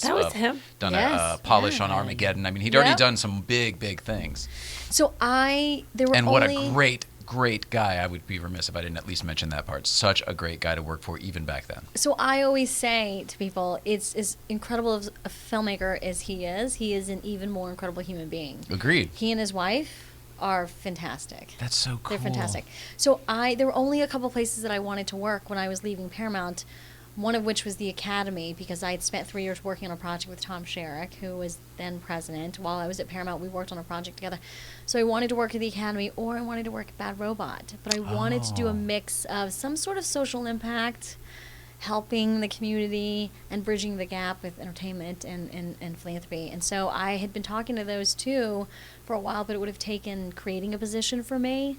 Speaker 5: Yes.
Speaker 1: polish on Armageddon. I mean, he'd already done some big things.
Speaker 5: So what
Speaker 1: a great guy. I would be remiss if I didn't at least mention that part. Such a great guy to work for, even back then.
Speaker 5: So I always say to people, it's as incredible of a filmmaker as he is an even more incredible human being.
Speaker 1: Agreed.
Speaker 5: He and his wife are fantastic.
Speaker 1: That's so cool.
Speaker 5: They're fantastic. So there were only a couple places that I wanted to work when I was leaving Paramount, one of which was the Academy, because I had spent 3 years working on a project with Tom Sherrick, who was then president. While I was at Paramount, we worked on a project together. So I wanted to work at the Academy, or I wanted to work at Bad Robot. But I wanted to do a mix of some sort of social impact, helping the community, and bridging the gap with entertainment and philanthropy. And so I had been talking to those two for a while, but it would have taken creating a position for me.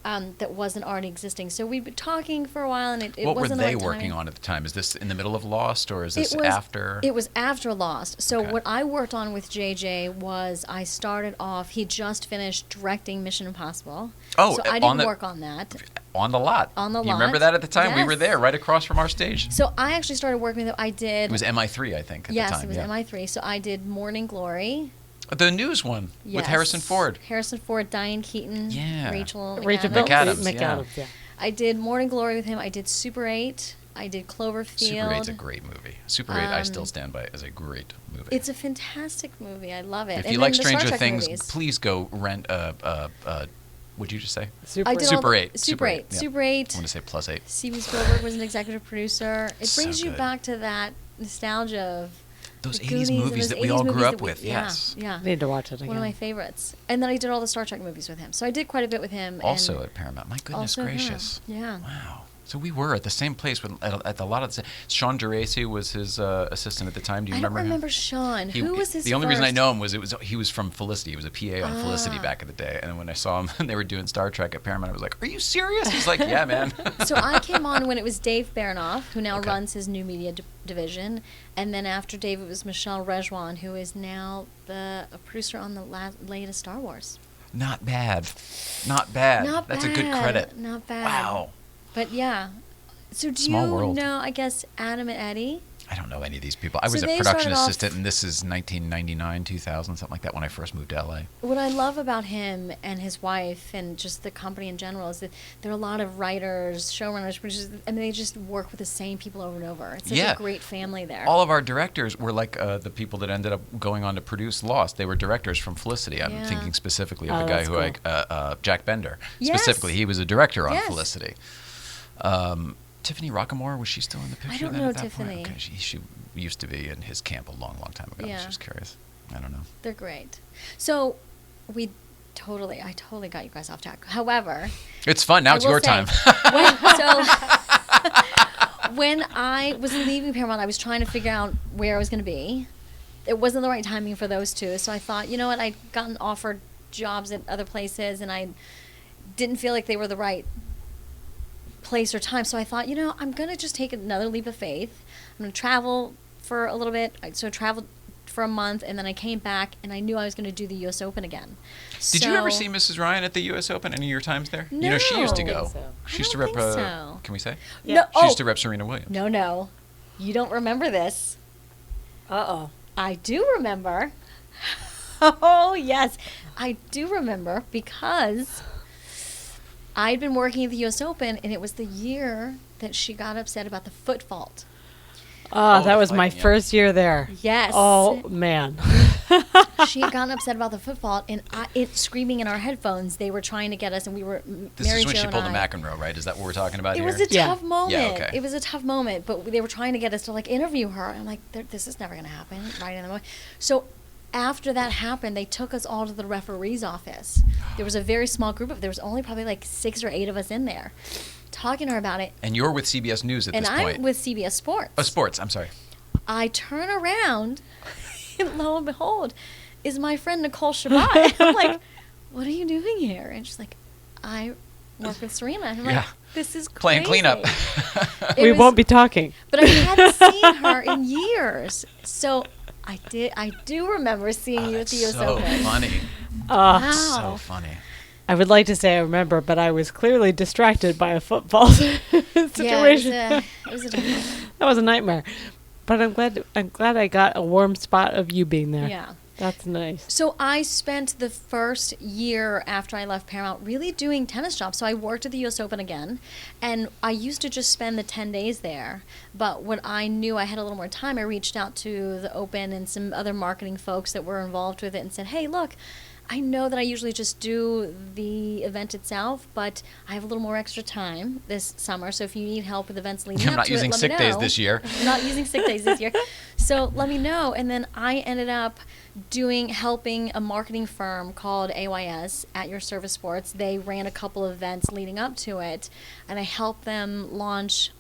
Speaker 5: that wasn't already existing. So we'd been talking for a while, and it
Speaker 1: what
Speaker 5: wasn't
Speaker 1: were
Speaker 5: the
Speaker 1: they
Speaker 5: right
Speaker 1: working
Speaker 5: timing.
Speaker 1: on at the time? Is this in the middle of Lost, or is this
Speaker 5: It was
Speaker 1: after?
Speaker 5: It was after Lost. So
Speaker 1: Okay.
Speaker 5: what I worked on with JJ was I started off. He just finished directing Mission Impossible.
Speaker 1: Oh,
Speaker 5: so I
Speaker 1: on
Speaker 5: didn't
Speaker 1: the-
Speaker 5: work on that.
Speaker 1: On the lot.
Speaker 5: On the
Speaker 1: You remember
Speaker 5: lot.
Speaker 1: that at the time? We were
Speaker 5: Yes.
Speaker 1: there, right across from our stage.
Speaker 5: So I actually started working with him. I did.
Speaker 1: It was MI3, I think, at
Speaker 5: yes,
Speaker 1: the time.
Speaker 5: it was
Speaker 1: yeah.
Speaker 5: MI3. So I did Morning Glory.
Speaker 1: The news one with
Speaker 5: Yes.
Speaker 1: Harrison Ford.
Speaker 5: Harrison Ford, Diane Keaton,
Speaker 1: Yeah.
Speaker 5: Rachel
Speaker 1: McAdams,
Speaker 2: McAdams, yeah.
Speaker 5: I did Morning Glory with him. I did Super 8. I did Cloverfield.
Speaker 1: Super 8's a great movie. Super 8, I still stand by as a great movie.
Speaker 5: It's a fantastic movie. I love it.
Speaker 1: If
Speaker 5: And
Speaker 1: you
Speaker 5: then
Speaker 1: like
Speaker 5: the Star
Speaker 1: Stranger
Speaker 5: Trek
Speaker 1: Things,
Speaker 5: movies.
Speaker 1: please go rent what'd you just say?
Speaker 5: I did all
Speaker 1: Super
Speaker 5: the-
Speaker 1: 8.
Speaker 5: Super 8.
Speaker 1: yeah.
Speaker 5: Super 8.
Speaker 1: I want to say plus 8.
Speaker 5: C.B. Spielberg was an executive producer. It
Speaker 1: So
Speaker 5: brings you
Speaker 1: good.
Speaker 5: back to that nostalgia of
Speaker 1: Those
Speaker 5: the
Speaker 1: 80s
Speaker 5: Goonies and
Speaker 1: movies
Speaker 5: those
Speaker 1: that we
Speaker 5: 80s
Speaker 1: all grew
Speaker 5: movies
Speaker 1: up
Speaker 5: that we-
Speaker 1: with,
Speaker 5: yeah,
Speaker 1: yes.
Speaker 5: Yeah.
Speaker 2: Need to watch it again.
Speaker 5: One of my favorites. And then I did all the Star Trek movies with him. So I did quite a bit with him.
Speaker 1: Also
Speaker 5: and
Speaker 1: at Paramount. My goodness
Speaker 5: also him.
Speaker 1: gracious.
Speaker 5: Yeah.
Speaker 1: Wow. So we were at the same place at a lot of the. Sean Geraci was his assistant at the time. Do you
Speaker 5: I don't
Speaker 1: remember him?
Speaker 5: remember Sean. Who was his
Speaker 1: The only reason I
Speaker 5: first-
Speaker 1: know him was he was from Felicity. He was a PA on Felicity
Speaker 5: Ah.
Speaker 1: back in the day. And when I saw him and they were doing Star Trek at Paramount, I was like, "Are you serious?" He's like, "Yeah, man."
Speaker 5: So I came on when it was Dave Baranoff, who now
Speaker 1: Okay.
Speaker 5: runs his new media division. And then after Dave, it was Michelle Rejwan, who is now a producer on the latest Star Wars.
Speaker 1: Not bad. Not bad.
Speaker 5: Not
Speaker 1: That's
Speaker 5: bad.
Speaker 1: a good credit.
Speaker 5: Not bad.
Speaker 1: Wow.
Speaker 5: But yeah. So do
Speaker 1: Small
Speaker 5: you
Speaker 1: world.
Speaker 5: know, I guess, Adam and Eddie?
Speaker 1: I don't know any of these people. I
Speaker 5: So
Speaker 1: was a
Speaker 5: they
Speaker 1: production
Speaker 5: started off-
Speaker 1: assistant, and this is 1999, 2000, something like that, when I first moved to LA.
Speaker 5: What I love about him and his wife and just the company in general is that there are a lot of writers, showrunners, producers. I mean, they just work with the same people over and over. It's such
Speaker 1: Yeah.
Speaker 5: a great family there.
Speaker 1: All of our directors were like the people that ended up going on to produce Lost. They were directors from Felicity. I'm
Speaker 5: Yeah.
Speaker 1: thinking specifically of
Speaker 2: Oh,
Speaker 1: the guy
Speaker 2: that's
Speaker 1: who Jack Bender.
Speaker 5: Yes.
Speaker 1: Specifically, he was a director on
Speaker 5: Yes.
Speaker 1: Felicity. Tiffany Rockamore, was she still in the picture?
Speaker 5: don't
Speaker 1: then
Speaker 5: know
Speaker 1: at that
Speaker 5: Tiffany.
Speaker 1: Point? Okay, she used to be in his camp a long, long time ago. I
Speaker 5: Yeah.
Speaker 1: was just curious. I don't know.
Speaker 5: They're great. So I totally got you guys off track. However,
Speaker 1: It's fun. Now
Speaker 5: I
Speaker 1: it's
Speaker 5: will
Speaker 1: your
Speaker 5: say,
Speaker 1: time.
Speaker 5: when I was leaving Paramount, I was trying to figure out where I was going to be. It wasn't the right timing for those two, so I thought, you know what, I'd gotten offered jobs at other places, and I didn't feel like they were the right place or time. So I thought, you know, I'm going to just take another leap of faith. I'm going to travel for a little bit. So I traveled for a month, and then I came back, and I knew I was going to do the U.S. Open again.
Speaker 1: Did you ever see Mrs. Ryan at the U.S. Open any of your times there? You know, she used to
Speaker 5: No.
Speaker 1: go.
Speaker 2: I think so.
Speaker 1: She used to
Speaker 5: I
Speaker 1: rep.
Speaker 5: don't think so.
Speaker 1: Can we say?
Speaker 2: Yeah.
Speaker 5: No,
Speaker 1: She used to rep Serena Williams.
Speaker 5: No. You don't remember this.
Speaker 2: Uh-oh.
Speaker 5: I do remember. Oh, yes. I do remember because I'd been working at the U.S. Open, and it was the year that she got upset about the foot fault.
Speaker 2: Oh,
Speaker 1: Oh,
Speaker 2: that
Speaker 1: the
Speaker 2: was my
Speaker 1: fighting, yeah.
Speaker 2: first year there.
Speaker 5: Yes.
Speaker 2: Oh, man.
Speaker 5: She had gotten upset about the foot fault, and it screaming in our headphones. They were trying to get us, and we were
Speaker 1: This
Speaker 5: Mary
Speaker 1: is when
Speaker 5: Jo
Speaker 1: she
Speaker 5: and
Speaker 1: pulled the
Speaker 5: I.
Speaker 1: McEnroe, right? Is that what we're talking about
Speaker 5: It
Speaker 1: here?
Speaker 5: was a
Speaker 2: Yeah.
Speaker 5: tough moment.
Speaker 1: Yeah, okay.
Speaker 5: It was a tough moment, but they were trying to get us to like interview her. I'm like, this is never going to happen right in the moment. So after that happened, they took us all to the referee's office. There was a very small group there was only probably like 6 or 8 of us in there, talking to her about it.
Speaker 1: And you're with CBS News at
Speaker 5: And
Speaker 1: this
Speaker 5: I'm
Speaker 1: point.
Speaker 5: with CBS Sports.
Speaker 1: Oh, sports. I'm sorry.
Speaker 5: I turn around, and lo and behold, is my friend Nicole Shabbat. I'm like, what are you doing here? And she's like, I work with Serena. And I'm
Speaker 1: Yeah.
Speaker 5: like, this is crazy.
Speaker 1: Playing cleanup.
Speaker 5: It
Speaker 2: We
Speaker 5: was-
Speaker 2: won't be talking.
Speaker 5: But I hadn't seen her in years. So I do remember seeing you at the US
Speaker 1: so
Speaker 5: Open.
Speaker 1: funny.
Speaker 5: Wow.
Speaker 1: So funny.
Speaker 2: I would like to say I remember, but I was clearly distracted by a football situation.
Speaker 5: Yeah, it was a
Speaker 2: That was a nightmare. But I'm glad I got a warm spot of you being there.
Speaker 5: yeah.
Speaker 2: That's nice.
Speaker 5: So I spent the first year after I left Paramount really doing tennis jobs. So I worked at the US Open again, and I used to just spend the 10 days there. But when I knew I had a little more time, I reached out to the Open and some other marketing folks that were involved with it and said, hey, look, I know that I usually just do the event itself, but I have a little more extra time this summer. So if you need help with events leading
Speaker 1: I'm
Speaker 5: up
Speaker 1: not
Speaker 5: to
Speaker 1: using
Speaker 5: it, let
Speaker 1: sick
Speaker 5: me
Speaker 1: days
Speaker 5: know.
Speaker 1: this year.
Speaker 5: I'm not using sick days this year. So let me know. And then I ended up helping a marketing firm called AYS, At Your Service Sports. They ran a couple of events leading up to it, and I helped them launch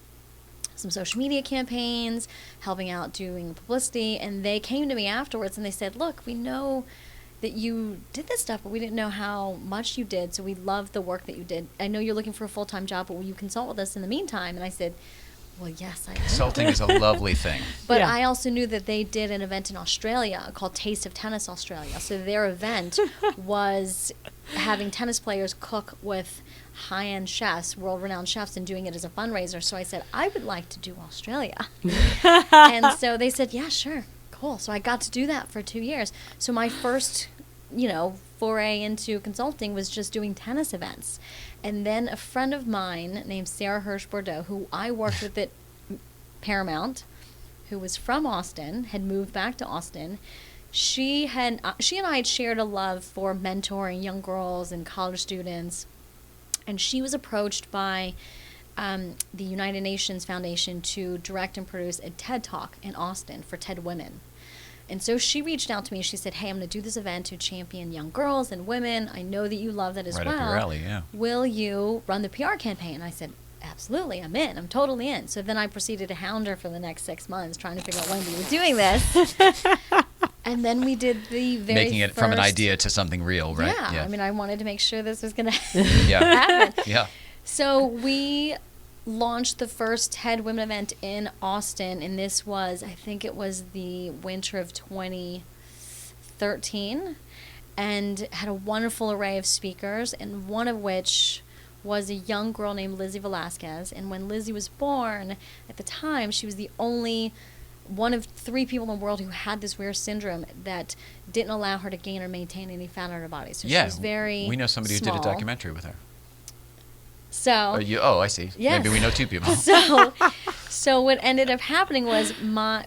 Speaker 5: some social media campaigns, helping out doing publicity, and they came to me afterwards and they said, look, we know that you did this stuff, but we didn't know how much you did, so we loved the work that you did. I know you're looking for a full-time job, but will you consult with us in the meantime? And I said, well, yes, I do.
Speaker 1: Consulting is a lovely thing.
Speaker 5: But
Speaker 2: Yeah.
Speaker 5: I also knew that they did an event in Australia called Taste of Tennis Australia. So their event was having tennis players cook with high-end chefs, world-renowned chefs, and doing it as a fundraiser. So I said, I would like to do Australia. And so they said, yeah, sure, cool. So I got to do that for 2 years. So my first, foray into consulting was just doing tennis events. And then a friend of mine named Sarah Hirsch-Bordeaux, who I worked with at Paramount, who was from Austin, had moved back to Austin. She and I had shared a love for mentoring young girls and college students. And she was approached by the United Nations Foundation to direct and produce a TED Talk in Austin for TED Women. And so she reached out to me and she said, hey, I'm going to do this event to champion young girls and women. I know that you love that as well.
Speaker 1: Right up your alley, yeah.
Speaker 5: Will you run the PR campaign? And I said, absolutely, I'm in. I'm totally in. So then I proceeded to hound her for the next 6 months, trying to figure out when we were doing this. And then we did the very
Speaker 1: Making it from an idea to something real, right?
Speaker 5: Yeah. I mean, I wanted to make sure this was going to
Speaker 1: Yeah.
Speaker 5: happen.
Speaker 1: Yeah.
Speaker 5: So we launched the first TED Women event in Austin, and this was, I think it was the winter of 2013, and had a wonderful array of speakers, and one of which was a young girl named Lizzie Velasquez. And when Lizzie was born, at the time, she was the only one of 3 people in the world who had this rare syndrome that didn't allow her to gain or maintain any fat on her body. So she was very
Speaker 1: we know somebody
Speaker 5: small.
Speaker 1: who did a documentary with her.
Speaker 5: So
Speaker 1: I see.
Speaker 5: Yes.
Speaker 1: Maybe we know 2 people.
Speaker 5: So what ended up happening was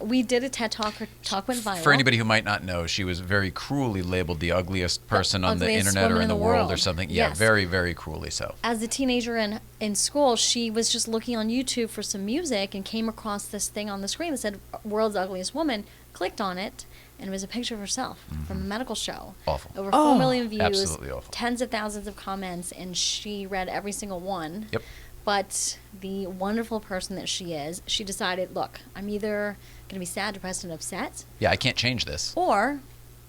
Speaker 5: we did a TED Talk. Her talk went viral.
Speaker 1: For anybody who might not know, she was very cruelly labeled the ugliest person on the
Speaker 5: ugliest
Speaker 1: internet or
Speaker 5: woman
Speaker 1: in the world or
Speaker 5: world.
Speaker 1: something. Yeah,
Speaker 5: Yes.
Speaker 1: very, very cruelly so.
Speaker 5: As a teenager in school, she was just looking on YouTube for some music and came across this thing on the screen that said "World's Ugliest Woman." Clicked on it, and it was a picture of herself from a medical show.
Speaker 1: Awful.
Speaker 5: Over 4 million views,
Speaker 1: Absolutely awful.
Speaker 5: tens of thousands of comments, and she read every single one.
Speaker 1: Yep.
Speaker 5: But the wonderful person that she is, she decided, look, I'm either going to be sad, depressed, and upset,
Speaker 1: Yeah, I can't change this.
Speaker 5: or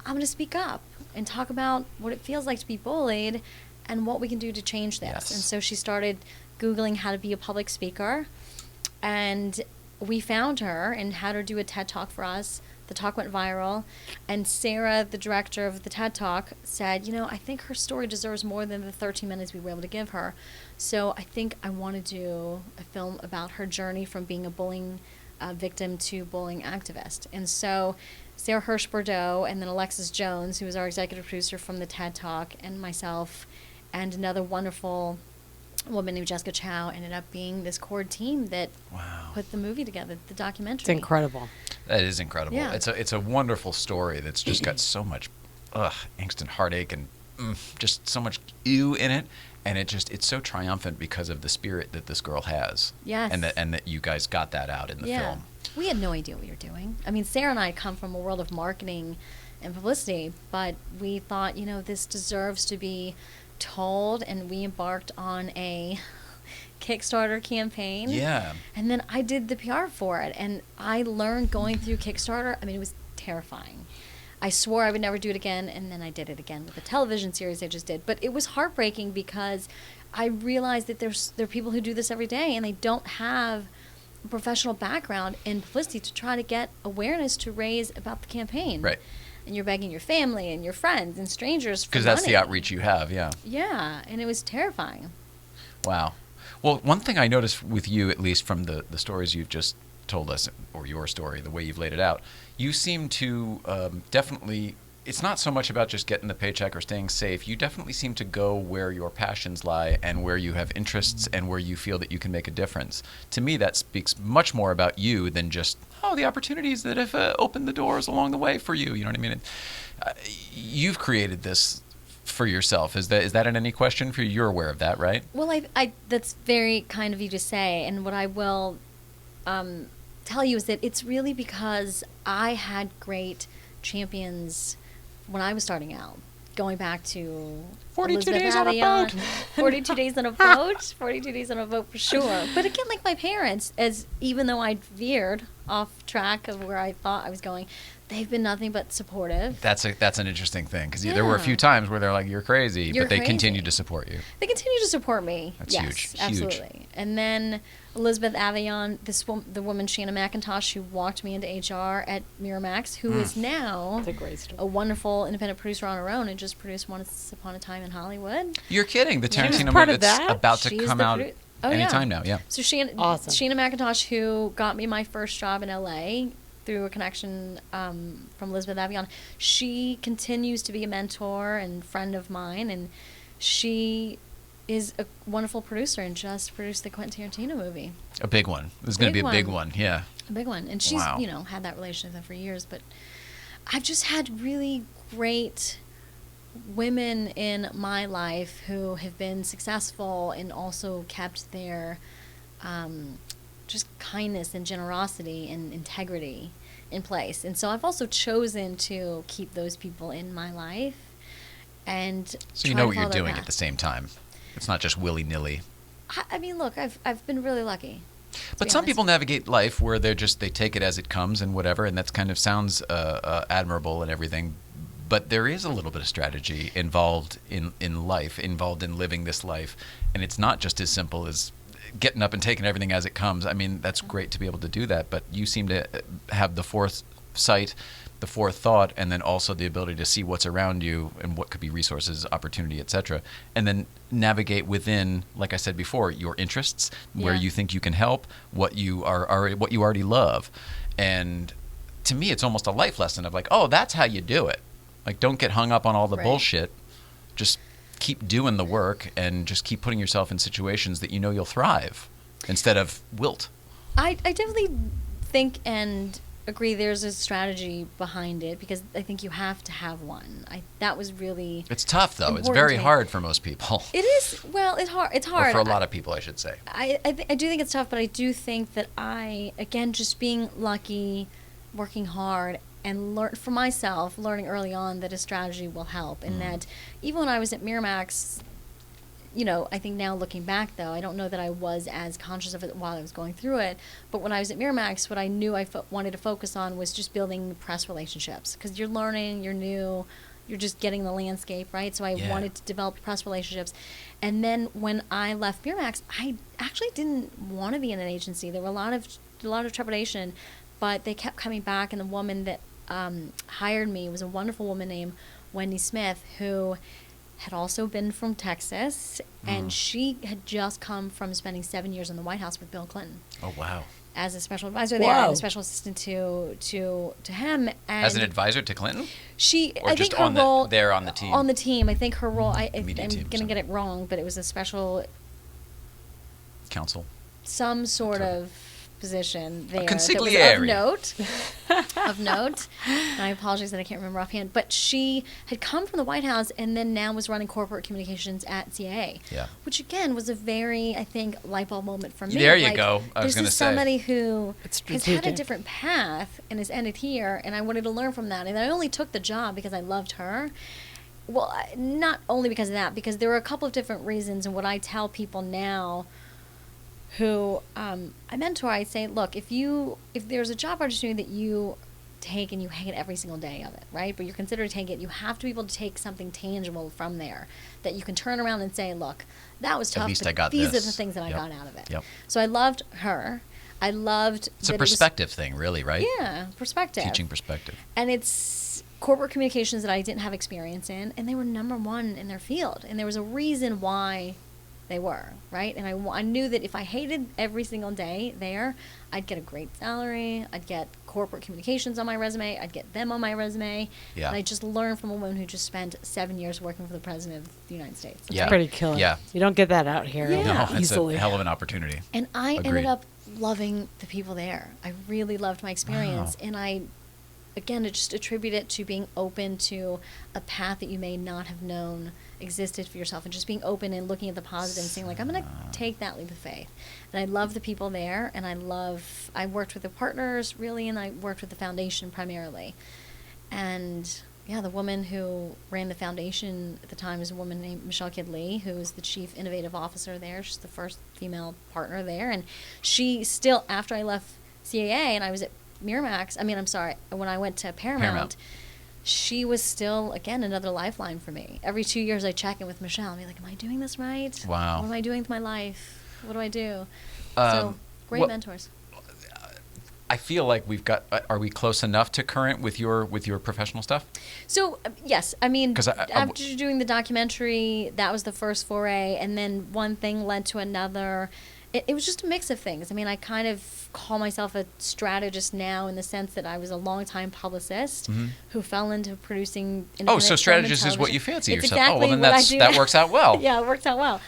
Speaker 5: I'm going to speak up and talk about what it feels like to be bullied and what we can do to change this.
Speaker 1: Yes.
Speaker 5: And so she started Googling how to be a public speaker, and we found her and had her do a TED Talk for us. The talk went viral, and Sarah, the director of the TED Talk, said, I think her story deserves more than the 13 minutes we were able to give her. So I think I want to do a film about her journey from being a bullying victim to bullying activist. And so Sarah Hirsch-Bordeaux and then Alexis Jones, who was our executive producer from the TED Talk, and myself, and another wonderful woman named Jessica Chow, ended up being this core team that put the movie together, the documentary.
Speaker 2: It's incredible.
Speaker 1: That is incredible.
Speaker 5: Yeah.
Speaker 1: It's a wonderful story that's just got so much angst and heartache and just so much ew in it. And it's so triumphant because of the spirit that this girl has.
Speaker 5: Yes.
Speaker 1: And that you guys got that out in the film.
Speaker 5: We had no idea what you're doing. I mean, Sarah and I come from a world of marketing and publicity, but we thought, this deserves to be told, and we embarked on a Kickstarter campaign.
Speaker 1: Yeah.
Speaker 5: And then I did the PR for it, and I learned going through Kickstarter. I mean, it was terrifying. I swore I would never do it again, and then I did it again with the television series I just did. But it was heartbreaking because I realized that there are people who do this every day, and they don't have a professional background in publicity to try to get awareness to raise about the campaign.
Speaker 1: Right.
Speaker 5: And you're begging your family and your friends and strangers for money.
Speaker 1: Because that's the outreach you have, yeah.
Speaker 5: Yeah, and it was terrifying.
Speaker 1: Wow. Well, one thing I noticed with you, at least from the stories you've just told us, or your story, the way you've laid it out, you seem to definitely, it's not so much about just getting the paycheck or staying safe. You definitely seem to go where your passions lie and where you have interests and where you feel that you can make a difference. To me, that speaks much more about you than just, the opportunities that have opened the doors along the way for you. You know what I mean? You've created this for yourself. Is that in any question for you? You're aware of that, right?
Speaker 5: Well, I that's very kind of you to say. And what I will tell you is that it's really because I had great champions when I was starting out. Going back to
Speaker 1: 42
Speaker 5: Elizabeth
Speaker 1: days on a
Speaker 5: Avillon,
Speaker 1: boat.
Speaker 5: 42 days on a boat. 42 days on a boat for sure. But again, like my parents, even though I'd veered off track of where I thought I was going, they've been nothing but supportive.
Speaker 1: That's an interesting thing, because there were a few times where they're like, "You're crazy," but they continue to support you.
Speaker 5: They continue to support me.
Speaker 1: That's
Speaker 5: yes,
Speaker 1: huge.
Speaker 5: Absolutely.
Speaker 1: Huge.
Speaker 5: And then Elizabeth Avion, the woman Shanna McIntosh, who walked me into HR at Miramax, who is now a wonderful independent producer on her own and just produced Once Upon a Time in Hollywood.
Speaker 1: You're kidding? The Tarantino
Speaker 2: part
Speaker 1: movie
Speaker 2: of
Speaker 1: that's
Speaker 2: that?
Speaker 1: about to come out anytime now. Yeah.
Speaker 5: So Shanna McIntosh, who got me my first job in LA through a connection from Elizabeth Avion, she continues to be a mentor and friend of mine, and she is a wonderful producer and just produced the Quentin Tarantino movie.
Speaker 1: A big one. It was going to be a big one. Yeah.
Speaker 5: A big one. And she's, had that relationship with them for years. But I've just had really great women in my life who have been successful and also kept their just kindness and generosity and integrity in place. And so I've also chosen to keep those people in my life. And
Speaker 1: so you know what you're doing at the same time. It's not just willy-nilly.
Speaker 5: I mean, look, I've been really lucky.
Speaker 1: But some people navigate life where they take it as it comes and whatever, and that kind of sounds admirable and everything. But there is a little bit of strategy involved in life, involved in living this life, and it's not just as simple as getting up and taking everything as it comes. I mean, that's great to be able to do that, but you seem to have the foresight, the forethought, and then also the ability to see what's around you and what could be resources, opportunity, etc., and then navigate within, like I said before, your interests, where you think you can help, what you already love. And to me, it's almost a life lesson of like, oh, that's how you do it. Like, don't get hung up on all the bullshit. Just keep doing the work and just keep putting yourself in situations that you know you'll thrive instead of wilt.
Speaker 5: I definitely think and agree there's a strategy behind it, because I think you have to have one. That was really
Speaker 1: It's tough, though. It's very hard for most people.
Speaker 5: It is. Well, it's hard.
Speaker 1: Or for a lot of people, I should say.
Speaker 5: I do think it's tough, but I do think that again, just being lucky, working hard, and for myself, learning early on that a strategy will help. And that even when I was at Miramax, I think now looking back, though, I don't know that I was as conscious of it while I was going through it. But when I was at Miramax, what I knew I wanted to focus on was just building press relationships. Because you're learning, you're new, you're just getting the landscape, right? So I wanted to develop press relationships. And then when I left Miramax, I actually didn't want to be in an agency. There were a lot of trepidation, but they kept coming back. And the woman that hired me was a wonderful woman named Wendy Smith, who had also been from Texas, and she had just come from spending 7 years in the White House with Bill Clinton.
Speaker 1: Oh, wow.
Speaker 5: As a special advisor there, and a special assistant to him. And
Speaker 1: as an advisor to Clinton?
Speaker 5: I think her role
Speaker 1: there on the team.
Speaker 5: On the team, I think her role. I'm
Speaker 1: going
Speaker 5: to get it wrong, but it was a special
Speaker 1: counsel.
Speaker 5: Some sort of position there.
Speaker 1: A consigliere.
Speaker 5: Of note. And I apologize that I can't remember offhand. But she had come from the White House and then now was running corporate communications at CAA.
Speaker 1: Yeah.
Speaker 5: Which, again, was a very, I think, light bulb moment for me.
Speaker 1: There you go. I was going to say.
Speaker 5: There's somebody who has had a different path and has ended here, and I wanted to learn from that. And I only took the job because I loved her. Well, not only because of that, because there were a couple of different reasons. And what I tell people now who I mentor, I say, look, if there's a job opportunity that you take and you hate every single day of it, right? But you're considered to take it, you have to be able to take something tangible from there that you can turn around and say, look, that was tough,
Speaker 1: at least
Speaker 5: but
Speaker 1: I got
Speaker 5: these
Speaker 1: this.
Speaker 5: Are the things that I got out of it.
Speaker 1: Yep.
Speaker 5: So I loved her. I loved
Speaker 1: it's a perspective thing, really, right?
Speaker 5: Yeah, perspective.
Speaker 1: Teaching perspective.
Speaker 5: And it's corporate communications that I didn't have experience in, and they were number one in their field. And there was a reason why they were, right? And I knew that if I hated every single day there, I'd get a great salary, I'd get corporate communications on my resume, I'd get them on my resume, and I just learned from a woman who just spent 7 years working for the President of the United States.
Speaker 2: It's pretty killer.
Speaker 1: Yeah.
Speaker 2: You don't get that out here easily.
Speaker 1: It's a hell of an opportunity.
Speaker 5: And I ended up loving the people there. I really loved my experience, and I just attribute it to being open to a path that you may not have known existed for yourself, and just being open and looking at the positive and saying, like, I'm going to take that leap of faith. And I love the people there, and I worked with the partners, really, and I worked with the foundation primarily. And, the woman who ran the foundation at the time was a woman named Michelle Kidd Lee, who was the chief innovative officer there. She's the first female partner there. And she still, after I left CAA and I was at Miramax, when I went to Paramount, she was still, again, another lifeline for me. Every 2 years I check in with Michelle and be like, am I doing this right?
Speaker 1: Wow.
Speaker 5: What am I doing with my life? What do I do? So great mentors.
Speaker 1: I feel like are we close enough to current with your professional stuff?
Speaker 5: So, yes. I mean, after doing the documentary, that was the first foray, and then one thing led to another. It was just a mix of things. I mean, I kind of call myself a strategist now in the sense that I was a longtime publicist who fell into producing independent
Speaker 1: so strategist is what you fancy
Speaker 5: it's
Speaker 1: yourself.
Speaker 5: Exactly
Speaker 1: well, then that works out well.
Speaker 5: Yeah, it works out well.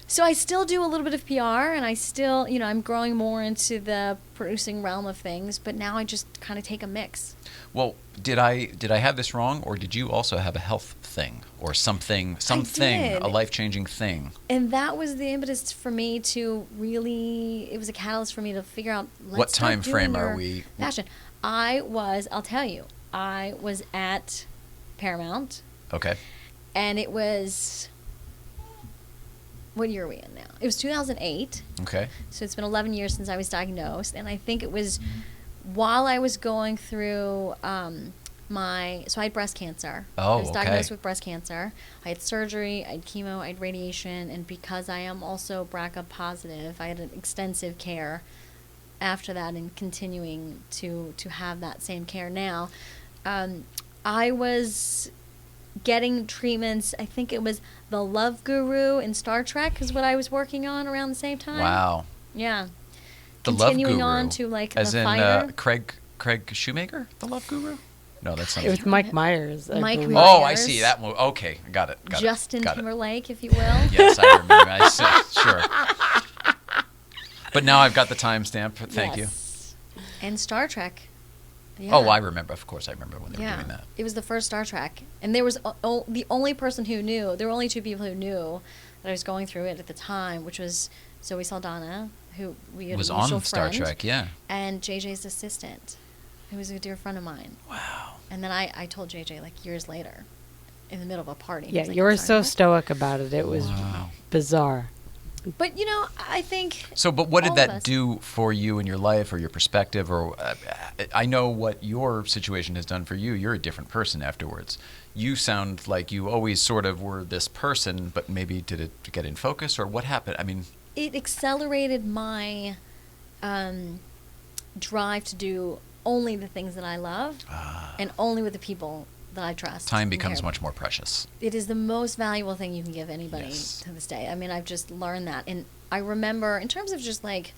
Speaker 5: So I still do a little bit of PR, and I still, I'm growing more into the producing realm of things, but now I just kind of take a mix.
Speaker 1: Well, did I have this wrong, or did you also have a health thing or something, a life-changing thing?
Speaker 5: And that was the impetus for me to really, it was a catalyst for me to figure out,
Speaker 1: what time frame are we?
Speaker 5: Fashion. I'll tell you, I was at Paramount.
Speaker 1: Okay.
Speaker 5: And it was, what year are we in now? It was 2008.
Speaker 1: Okay.
Speaker 5: So it's been 11 years since I was diagnosed, and I think it was while I was going through so I had breast cancer.
Speaker 1: Oh,
Speaker 5: I was diagnosed with breast cancer. I had surgery, I had chemo, I had radiation, and because I am also BRCA positive, I had an extensive care after that and continuing to have that same care now. I was getting treatments. I think it was the Love Guru in Star Trek is what I was working on around the same time.
Speaker 1: Wow.
Speaker 5: Yeah.
Speaker 1: The
Speaker 5: Continuing
Speaker 1: Love Guru.
Speaker 5: on to like
Speaker 1: as
Speaker 5: the
Speaker 1: in
Speaker 5: fighter.
Speaker 1: Craig Shoemaker, the Love Guru? No, that's not.
Speaker 2: It was Mike Myers.
Speaker 5: Mike
Speaker 2: believe.
Speaker 5: Myers.
Speaker 1: Oh, I see that movie. Okay, got it.
Speaker 5: Justin
Speaker 1: got
Speaker 5: Timberlake, if you will.
Speaker 1: Yes, I remember. Sure. But now I've got the timestamp. Thank you.
Speaker 5: And Star Trek. Yeah.
Speaker 1: Oh, I remember. Of course, I remember when they were doing that.
Speaker 5: It was the first Star Trek. And there was the only person who knew, there were only two people who knew that I was going through it at the time, which was Zoe Saldana, who we had
Speaker 1: was
Speaker 5: a mutual
Speaker 1: on Star
Speaker 5: friend,
Speaker 1: Trek, yeah.
Speaker 5: and JJ's assistant, who was a dear friend of mine.
Speaker 1: Wow.
Speaker 5: And then I told JJ like years later, in the middle of a party.
Speaker 2: Yeah,
Speaker 5: like,
Speaker 2: you were so
Speaker 5: what?
Speaker 2: stoic about it. It was bizarre.
Speaker 5: But I think.
Speaker 1: So, but what did that do for you in your life or your perspective? Or I know what your situation has done for you. You're a different person afterwards. You sound like you always sort of were this person, but maybe did it get in focus, or what happened? I mean,
Speaker 5: it accelerated my drive to do only the things that I love and only with the people that I trust.
Speaker 1: Time becomes much more precious.
Speaker 5: It is the most valuable thing you can give anybody to this day. I mean, I've just learned that. And I remember, in terms of just like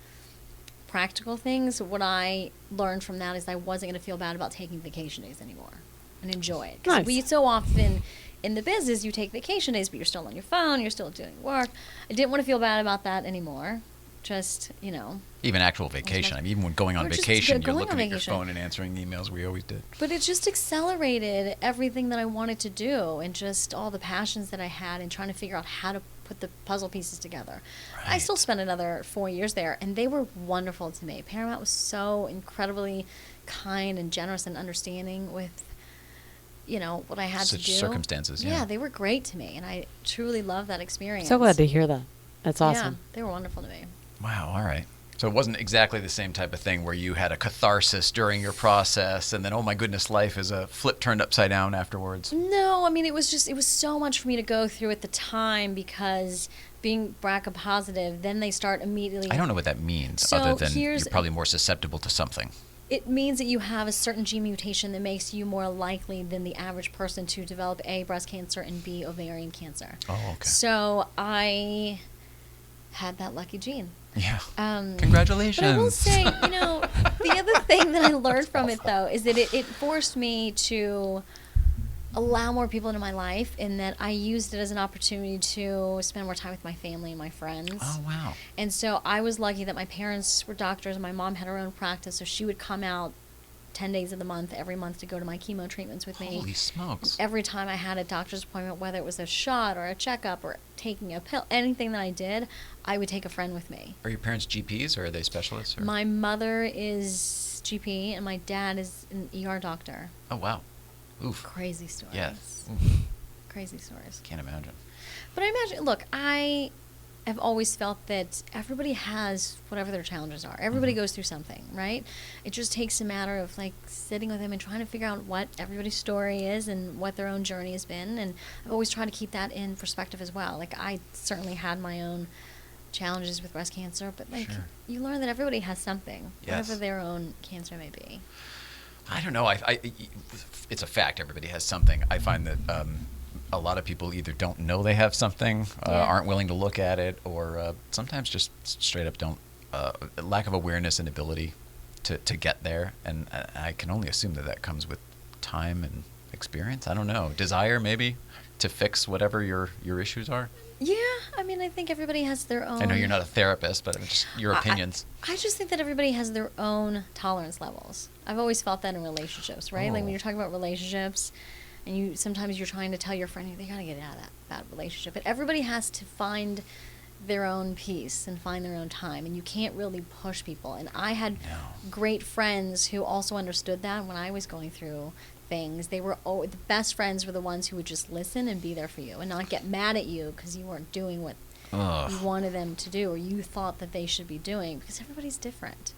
Speaker 5: practical things, what I learned from that is I wasn't going to feel bad about taking vacation days anymore and enjoy it. Because we so often in the business, you take vacation days, but you're still on your phone, you're still doing work. I didn't want to feel bad about that anymore. Just,
Speaker 1: Even actual vacation. I mean, even when going on vacation, you're looking at your phone and answering emails. We always did.
Speaker 5: But it just accelerated everything that I wanted to do and just all the passions that I had and trying to figure out how to put the puzzle pieces together. Right. I still spent another 4 years there, and they were wonderful to me. Paramount was so incredibly kind and generous and understanding with, what I had to do.
Speaker 1: Circumstances, yeah.
Speaker 5: Yeah, they were great to me, and I truly love that experience.
Speaker 2: So glad to hear that. That's awesome.
Speaker 5: Yeah, they were wonderful to me.
Speaker 1: Wow, all right. So it wasn't exactly the same type of thing where you had a catharsis during your process and then, oh my goodness, life is a flip turned upside down afterwards.
Speaker 5: No, I mean, it was so much for me to go through at the time because being BRCA positive, then they start immediately.
Speaker 1: I don't know what that means other than you're probably more susceptible to something.
Speaker 5: It means that you have a certain gene mutation that makes you more likely than the average person to develop A, breast cancer, and B, ovarian cancer.
Speaker 1: Oh, okay.
Speaker 5: So I had that lucky gene.
Speaker 1: Yeah. Congratulations.
Speaker 5: But I will say, the other thing that I learned from it, though, is that it forced me to allow more people into my life, in that I used it as an opportunity to spend more time with my family and my friends.
Speaker 1: Oh, wow.
Speaker 5: And so I was lucky that my parents were doctors and my mom had her own practice, so she would come out 10 days of the month, every month, to go to my chemo treatments with me.
Speaker 1: Holy smokes.
Speaker 5: Every time I had a doctor's appointment, whether it was a shot or a checkup or taking a pill, anything that I did, I would take a friend with me.
Speaker 1: Are your parents GPs or are they specialists? Or?
Speaker 5: My mother is GP and my dad is an ER doctor.
Speaker 1: Oh, wow. Oof.
Speaker 5: Crazy stories.
Speaker 1: Yes.
Speaker 5: Crazy stories.
Speaker 1: Can't imagine.
Speaker 5: But I imagine, look, I I've always felt that everybody has whatever their challenges are. Everybody goes through something, right? It just takes a matter of like sitting with them and trying to figure out what everybody's story is and what their own journey has been. And I've always tried to keep that in perspective as well. Like I certainly had my own challenges with breast cancer, but like you learn that everybody has something, whatever their own cancer may be.
Speaker 1: I don't know. It's a fact. Everybody has something. I find that a lot of people either don't know they have something, aren't willing to look at it, or sometimes just straight up don't, lack of awareness and ability to get there. And I can only assume that comes with time and experience. I don't know. Desire, maybe, to fix whatever your issues are.
Speaker 5: Yeah, I mean, I think everybody has their own...
Speaker 1: I know you're not a therapist, but just your opinions.
Speaker 5: I just think that everybody has their own tolerance levels. I've always felt that in relationships, right? Like when you're talking about relationships, and sometimes you're trying to tell your friend, they gotta get out of that bad relationship. But everybody has to find their own peace and find their own time, and you can't really push people. And I had great friends who also understood that when I was going through things. They were the best friends were the ones who would just listen and be there for you and not get mad at you because you weren't doing what you wanted them to do or you thought that they should be doing, because everybody's different.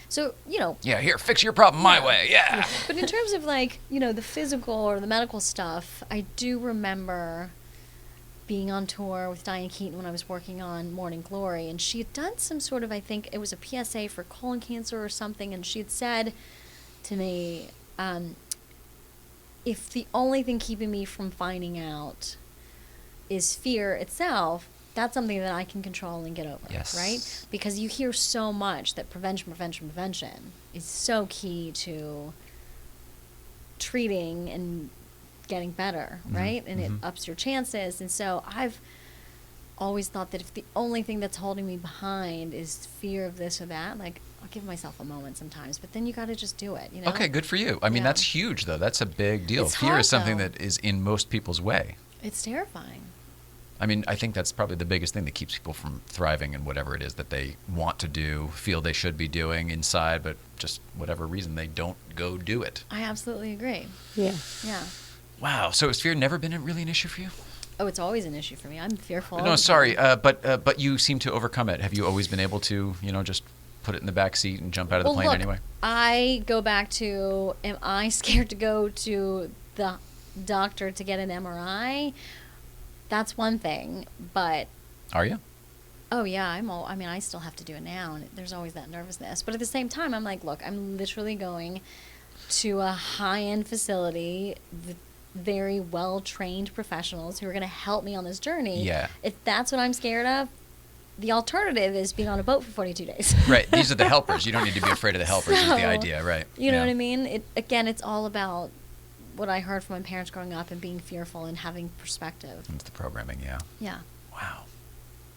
Speaker 5: So,
Speaker 1: Yeah, here, fix your problem my way. Yeah.
Speaker 5: But in terms of like, the physical or the medical stuff, I do remember being on tour with Diane Keaton when I was working on Morning Glory, and she had done some sort of, I think it was a PSA for colon cancer or something, and she had said to me, if the only thing keeping me from finding out is fear itself, that's something that I can control and get over, right? Because you hear so much that prevention is so key to treating and getting better, right? And it ups your chances. And so I've always thought that if the only thing that's holding me behind is fear of this or that, like I'll give myself a moment sometimes, but then you got to just do it,
Speaker 1: Okay, good for you. I mean, that's huge, though. That's a big deal.
Speaker 5: It's
Speaker 1: fear
Speaker 5: hard,
Speaker 1: is something
Speaker 5: though.
Speaker 1: that is in most people's way.
Speaker 5: It's terrifying.
Speaker 1: I mean, I think that's probably the biggest thing that keeps people from thriving in whatever it is that they want to do, feel they should be doing inside, but just whatever reason they don't go do it.
Speaker 5: I absolutely agree.
Speaker 2: Yeah.
Speaker 5: Yeah.
Speaker 1: Wow. So has fear never been really an issue for you?
Speaker 5: Oh, it's always an issue for me. I'm fearful.
Speaker 1: No, sorry, but you seem to overcome it. Have you always been able to, just put it in the back seat and jump out of the plane anyway?
Speaker 5: I go back to, am I scared to go to the doctor to get an MRI? That's one thing, but...
Speaker 1: Are you?
Speaker 5: Oh, yeah. I still have to do it now, and there's always that nervousness. But at the same time, I'm like, look, I'm literally going to a high-end facility with very well-trained professionals who are going to help me on this journey.
Speaker 1: Yeah.
Speaker 5: If that's what I'm scared of, the alternative is being on a boat for 42 days.
Speaker 1: Right. These are the helpers. You don't need to be afraid of the helpers is the idea, right?
Speaker 5: You know what I mean? It's all about what I heard from my parents growing up and being fearful and having perspective.
Speaker 1: It's the programming, yeah.
Speaker 5: Yeah.
Speaker 1: Wow.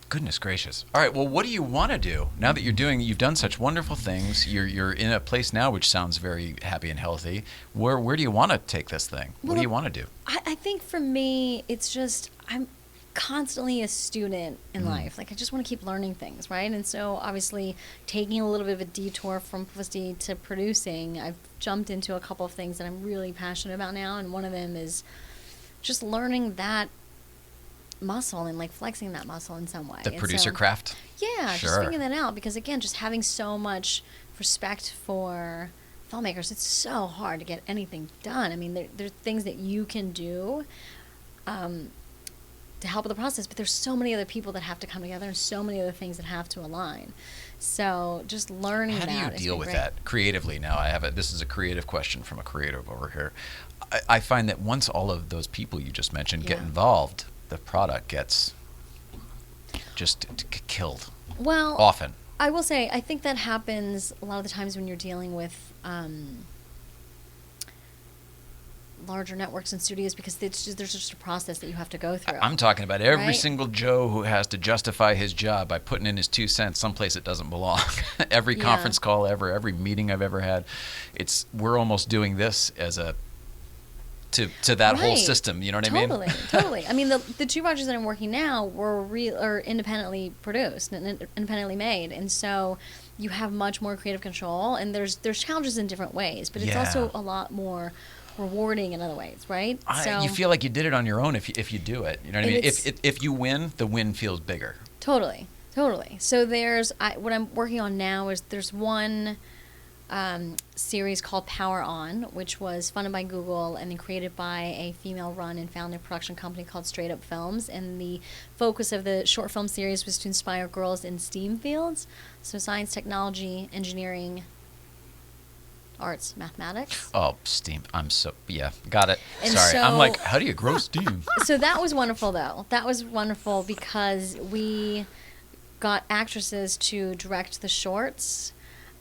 Speaker 1: Goodness gracious. All right, well, what do you want to do now that you've done such wonderful things? You're in a place now which sounds very happy and healthy. Where do you want to take this thing? What do you want to do?
Speaker 5: I think for me, it's just, I'm constantly a student in life. Like, I just want to keep learning things, right? And so, obviously, taking a little bit of a detour from publicity to producing, I've jumped into a couple of things that I'm really passionate about now, and one of them is just learning that muscle and like flexing that muscle in some way.
Speaker 1: The producer craft?
Speaker 5: Yeah,
Speaker 1: Sure.
Speaker 5: just figuring that out, because again, just having so much respect for filmmakers, it's so hard to get anything done. I mean, there's things that you can do to help with the process, but there's so many other people that have to come together and so many other things that have to align. So just learning that.
Speaker 1: How do you deal with that creatively now? This is a creative question from a creative over here. I find that once all of those people you just mentioned get involved, the product gets just killed.
Speaker 5: Well,
Speaker 1: often.
Speaker 5: I will say, I think that happens a lot of the times when you're dealing with larger networks and studios, because there's just a process that you have to go through.
Speaker 1: I'm talking about every
Speaker 5: right?
Speaker 1: single Joe who has to justify his job by putting in his 2 cents someplace it doesn't belong. Every conference call ever, every meeting I've ever had, we're almost doing this as a to that whole system. You know what I mean?
Speaker 5: Totally. I mean, the 2 projects that I'm working now are independently produced and independently made, and so you have much more creative control. And there's challenges in different ways, but it's also a lot more rewarding in other ways, right?
Speaker 1: You feel like you did it on your own if you do it. You know what I mean? If you win, the win feels bigger.
Speaker 5: Totally. So what I'm working on now is there's one series called Power On, which was funded by Google and then created by a female-run and founded production company called Straight Up Films. And the focus of the short film series was to inspire girls in STEAM fields, so science, technology, engineering, arts, mathematics.
Speaker 1: Oh, STEAM. Got it.
Speaker 5: And
Speaker 1: Sorry.
Speaker 5: so-
Speaker 1: I'm like, how do you grow STEAM?
Speaker 5: So that was wonderful, though. That was wonderful because we got actresses to direct the shorts.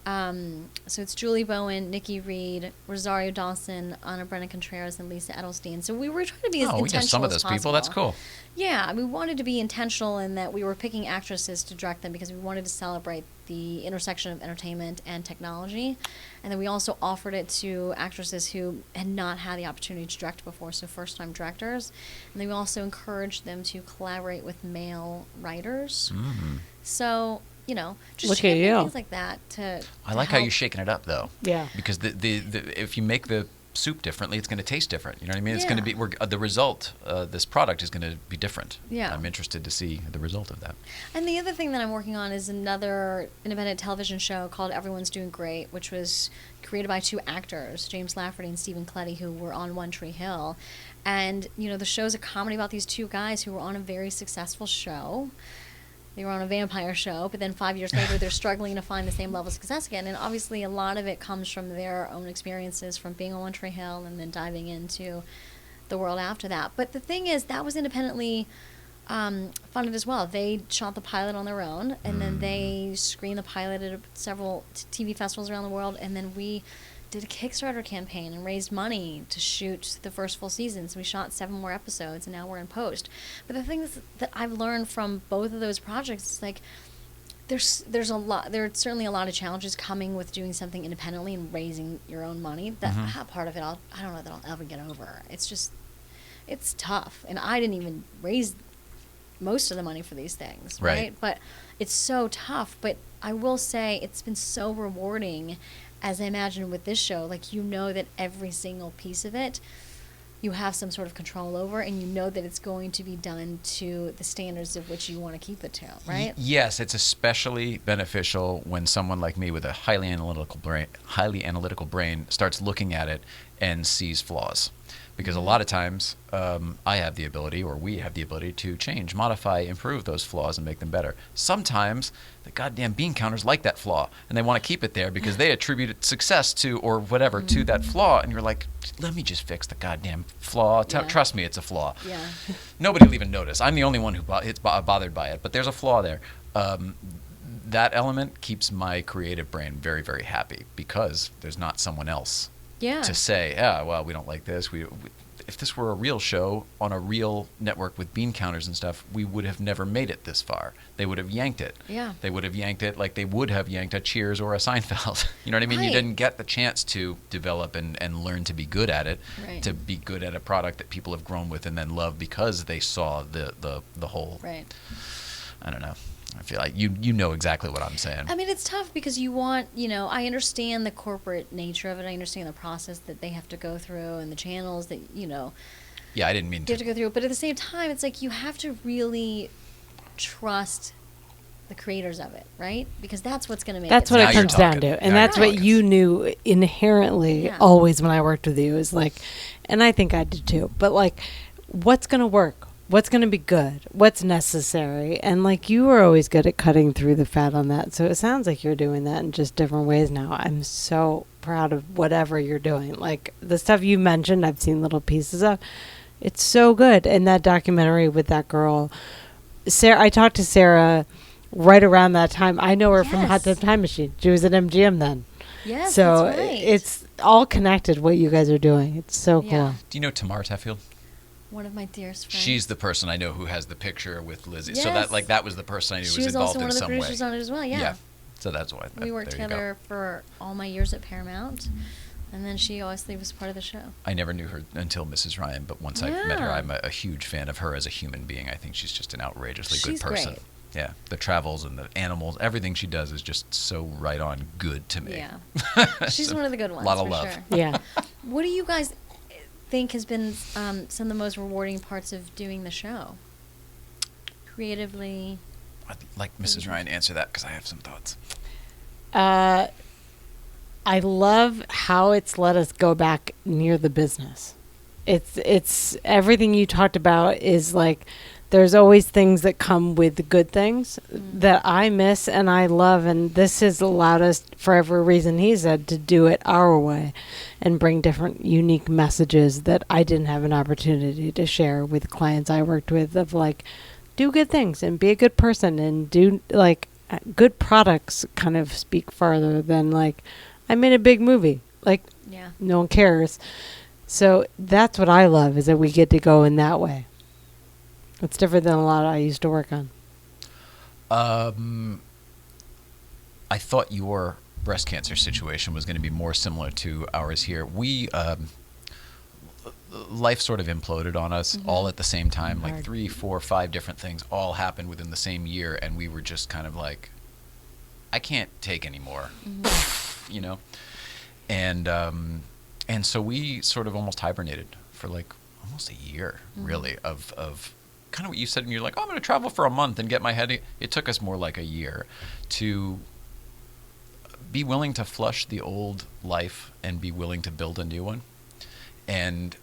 Speaker 5: So it's Julie Bowen, Nikki Reed, Rosario Dawson, Anna Brennan Contreras, and Lisa Edelstein. So we were trying to be as intentional
Speaker 1: some of
Speaker 5: as
Speaker 1: those
Speaker 5: possible.
Speaker 1: people. That's cool.
Speaker 5: Yeah, we wanted to be intentional in that we were picking actresses to direct them because we wanted to celebrate the intersection of entertainment and technology. And then we also offered it to actresses who had not had the opportunity to direct before, so first-time directors. And then we also encouraged them to collaborate with male writers.
Speaker 1: Mm-hmm.
Speaker 5: So, just
Speaker 2: Look at you.
Speaker 5: things like that
Speaker 1: I like how you're shaking it up, though.
Speaker 2: Yeah.
Speaker 1: Because the if you make the soup differently, it's going to taste different. You know what I mean? It's going to
Speaker 5: Yeah.
Speaker 1: be the result. This product is going to be different.
Speaker 5: Yeah.
Speaker 1: I'm interested to see the result of that.
Speaker 5: And the other thing that I'm working on is another independent television show called Everyone's Doing Great, which was created by two actors, James Lafferty and Stephen Cletty, who were on One Tree Hill. And, the show's a comedy about these two guys who were on a very successful show. They were on a vampire show, but then 5 years later, they're struggling to find the same level of success again. And obviously, a lot of it comes from their own experiences from being on One Tree Hill and then diving into the world after that. But the thing is, that was independently funded as well. They shot the pilot on their own, and then they screened the pilot at several TV festivals around the world, and then we did a Kickstarter campaign and raised money to shoot the first full season. So we shot 7 more episodes, and now we're in post. But the thing that I've learned from both of those projects is like there's are certainly a lot of challenges coming with doing something independently and raising your own money. That part of it, I don't know that I'll ever get over. It's tough, and I didn't even raise most of the money for these things, right? But it's so tough. But I will say it's been so rewarding. As I imagine with this show, that every single piece of it, you have some sort of control over, and that it's going to be done to the standards of which you want to keep it to, right?
Speaker 1: Yes, it's especially beneficial when someone like me with a highly analytical brain starts looking at it and sees flaws. Because a lot of times I have the ability, or we have the ability, to change, modify, improve those flaws and make them better. Sometimes the goddamn bean counters like that flaw, and they want to keep it there because they attribute success to, or whatever, to that flaw. And you're like, let me just fix the goddamn flaw. Trust me, it's a flaw.
Speaker 5: Yeah.
Speaker 1: Nobody will even notice. I'm the only one who is bothered by it, but there's a flaw there. That element keeps my creative brain very, very happy because there's not someone else to say, well, we don't like this. If this were a real show on a real network with bean counters and stuff, we would have never made it this far. They would have yanked it.
Speaker 5: Yeah.
Speaker 1: They would have yanked it like they would have yanked a Cheers or a Seinfeld. You know what I mean?
Speaker 5: Right.
Speaker 1: You didn't get the chance to develop and learn to be good at it, to be good at a product that people have grown with and then love because they saw the whole.
Speaker 5: Right.
Speaker 1: I don't know. I feel like you know exactly what I'm saying.
Speaker 5: I mean, it's tough because you want, I understand the corporate nature of it. I understand the process that they have to go through and the channels that,
Speaker 1: Yeah, I didn't mean
Speaker 5: you have to go through. But at the same time, it's like you have to really trust the creators of it, right? Because that's what's going to make
Speaker 2: That's
Speaker 5: it.
Speaker 2: what
Speaker 1: Now
Speaker 2: it
Speaker 1: you're
Speaker 2: comes down
Speaker 1: talking.
Speaker 2: to. And
Speaker 1: Now
Speaker 2: that's
Speaker 1: you're
Speaker 2: what
Speaker 1: talking.
Speaker 2: you knew inherently always when I worked with you is like, and I think I did too, but like, what's going to work? What's going to be good? What's necessary? And like you were always good at cutting through the fat on that. So it sounds like you're doing that in just different ways now. I'm so proud of whatever you're doing. Like the stuff you mentioned, I've seen little pieces of. It's so good. And that documentary with that girl, Sarah, I talked to Sarah right around that time. I know her from Hot Tub Time Machine. She was at MGM then.
Speaker 5: Yes,
Speaker 2: So
Speaker 5: that's right.
Speaker 2: it's all connected what you guys are doing. It's so cool.
Speaker 5: Yeah.
Speaker 1: Do you know Tamar Teffield?
Speaker 5: One of my dearest friends.
Speaker 1: She's the person I know who has the picture with Lizzie. So
Speaker 5: Yes.
Speaker 1: that was the person I knew
Speaker 5: She
Speaker 1: was
Speaker 5: was
Speaker 1: involved
Speaker 5: also
Speaker 1: in
Speaker 5: one of the
Speaker 1: some way.
Speaker 5: producers on it as well, yeah.
Speaker 1: So that's why.
Speaker 5: We worked
Speaker 1: there you go.
Speaker 5: together for all my years at Paramount, and then she obviously was part of the show.
Speaker 1: I never knew her until Mrs. Ryan, but once I met her,
Speaker 5: Yeah.
Speaker 1: I'm a huge fan of her as a human being. I think she's just an outrageously
Speaker 5: She's
Speaker 1: good person.
Speaker 5: great.
Speaker 1: Yeah, the travels and the animals, everything she does is just so right on good to me.
Speaker 5: Yeah. She's
Speaker 1: So,
Speaker 5: one of the good ones.
Speaker 1: lot of
Speaker 5: for
Speaker 1: love.
Speaker 5: Sure.
Speaker 2: Yeah.
Speaker 5: What do you guys think has been some of the most rewarding parts of doing the show? Creatively?
Speaker 1: I'd like Mrs. Ryan to answer that because I have some thoughts.
Speaker 2: I love how it's let us go back near the business. It's everything you talked about is like there's always things that come with the good things that I miss and I love, and this has allowed us, for every reason he said, to do it our way and bring different unique messages that I didn't have an opportunity to share with clients I worked with, of like, do good things and be a good person and do like good products kind of speak farther than like, I made a big movie. Like, no one cares. So that's what I love, is that we get to go in that way. It's different than a lot I used to work on.
Speaker 1: I thought your breast cancer situation was going to be more similar to ours here. We, life sort of imploded on us all at the same time, like 3, 4, 5 different things all happened within the same year. And we were just kind of like, I can't take anymore, you know? And so we sort of almost hibernated for like almost a year, really, of kind of what you said. And you're like, oh, I'm going to travel for a month and get my head. It took us more like a year to be willing to flush the old life and be willing to build a new one. And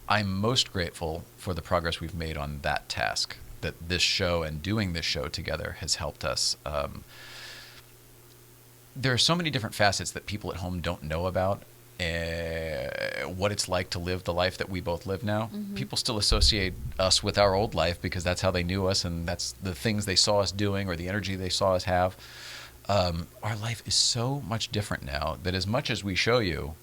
Speaker 1: I'm most grateful for the progress we've made on that task, that this show and doing this show together has helped us. There are so many different facets that people at home don't know about. What it's like to live the life that we both live now. People still associate us with our old life because that's how they knew us and that's the things they saw us doing or the energy they saw us have. Our life is so much different now that as much as we show you,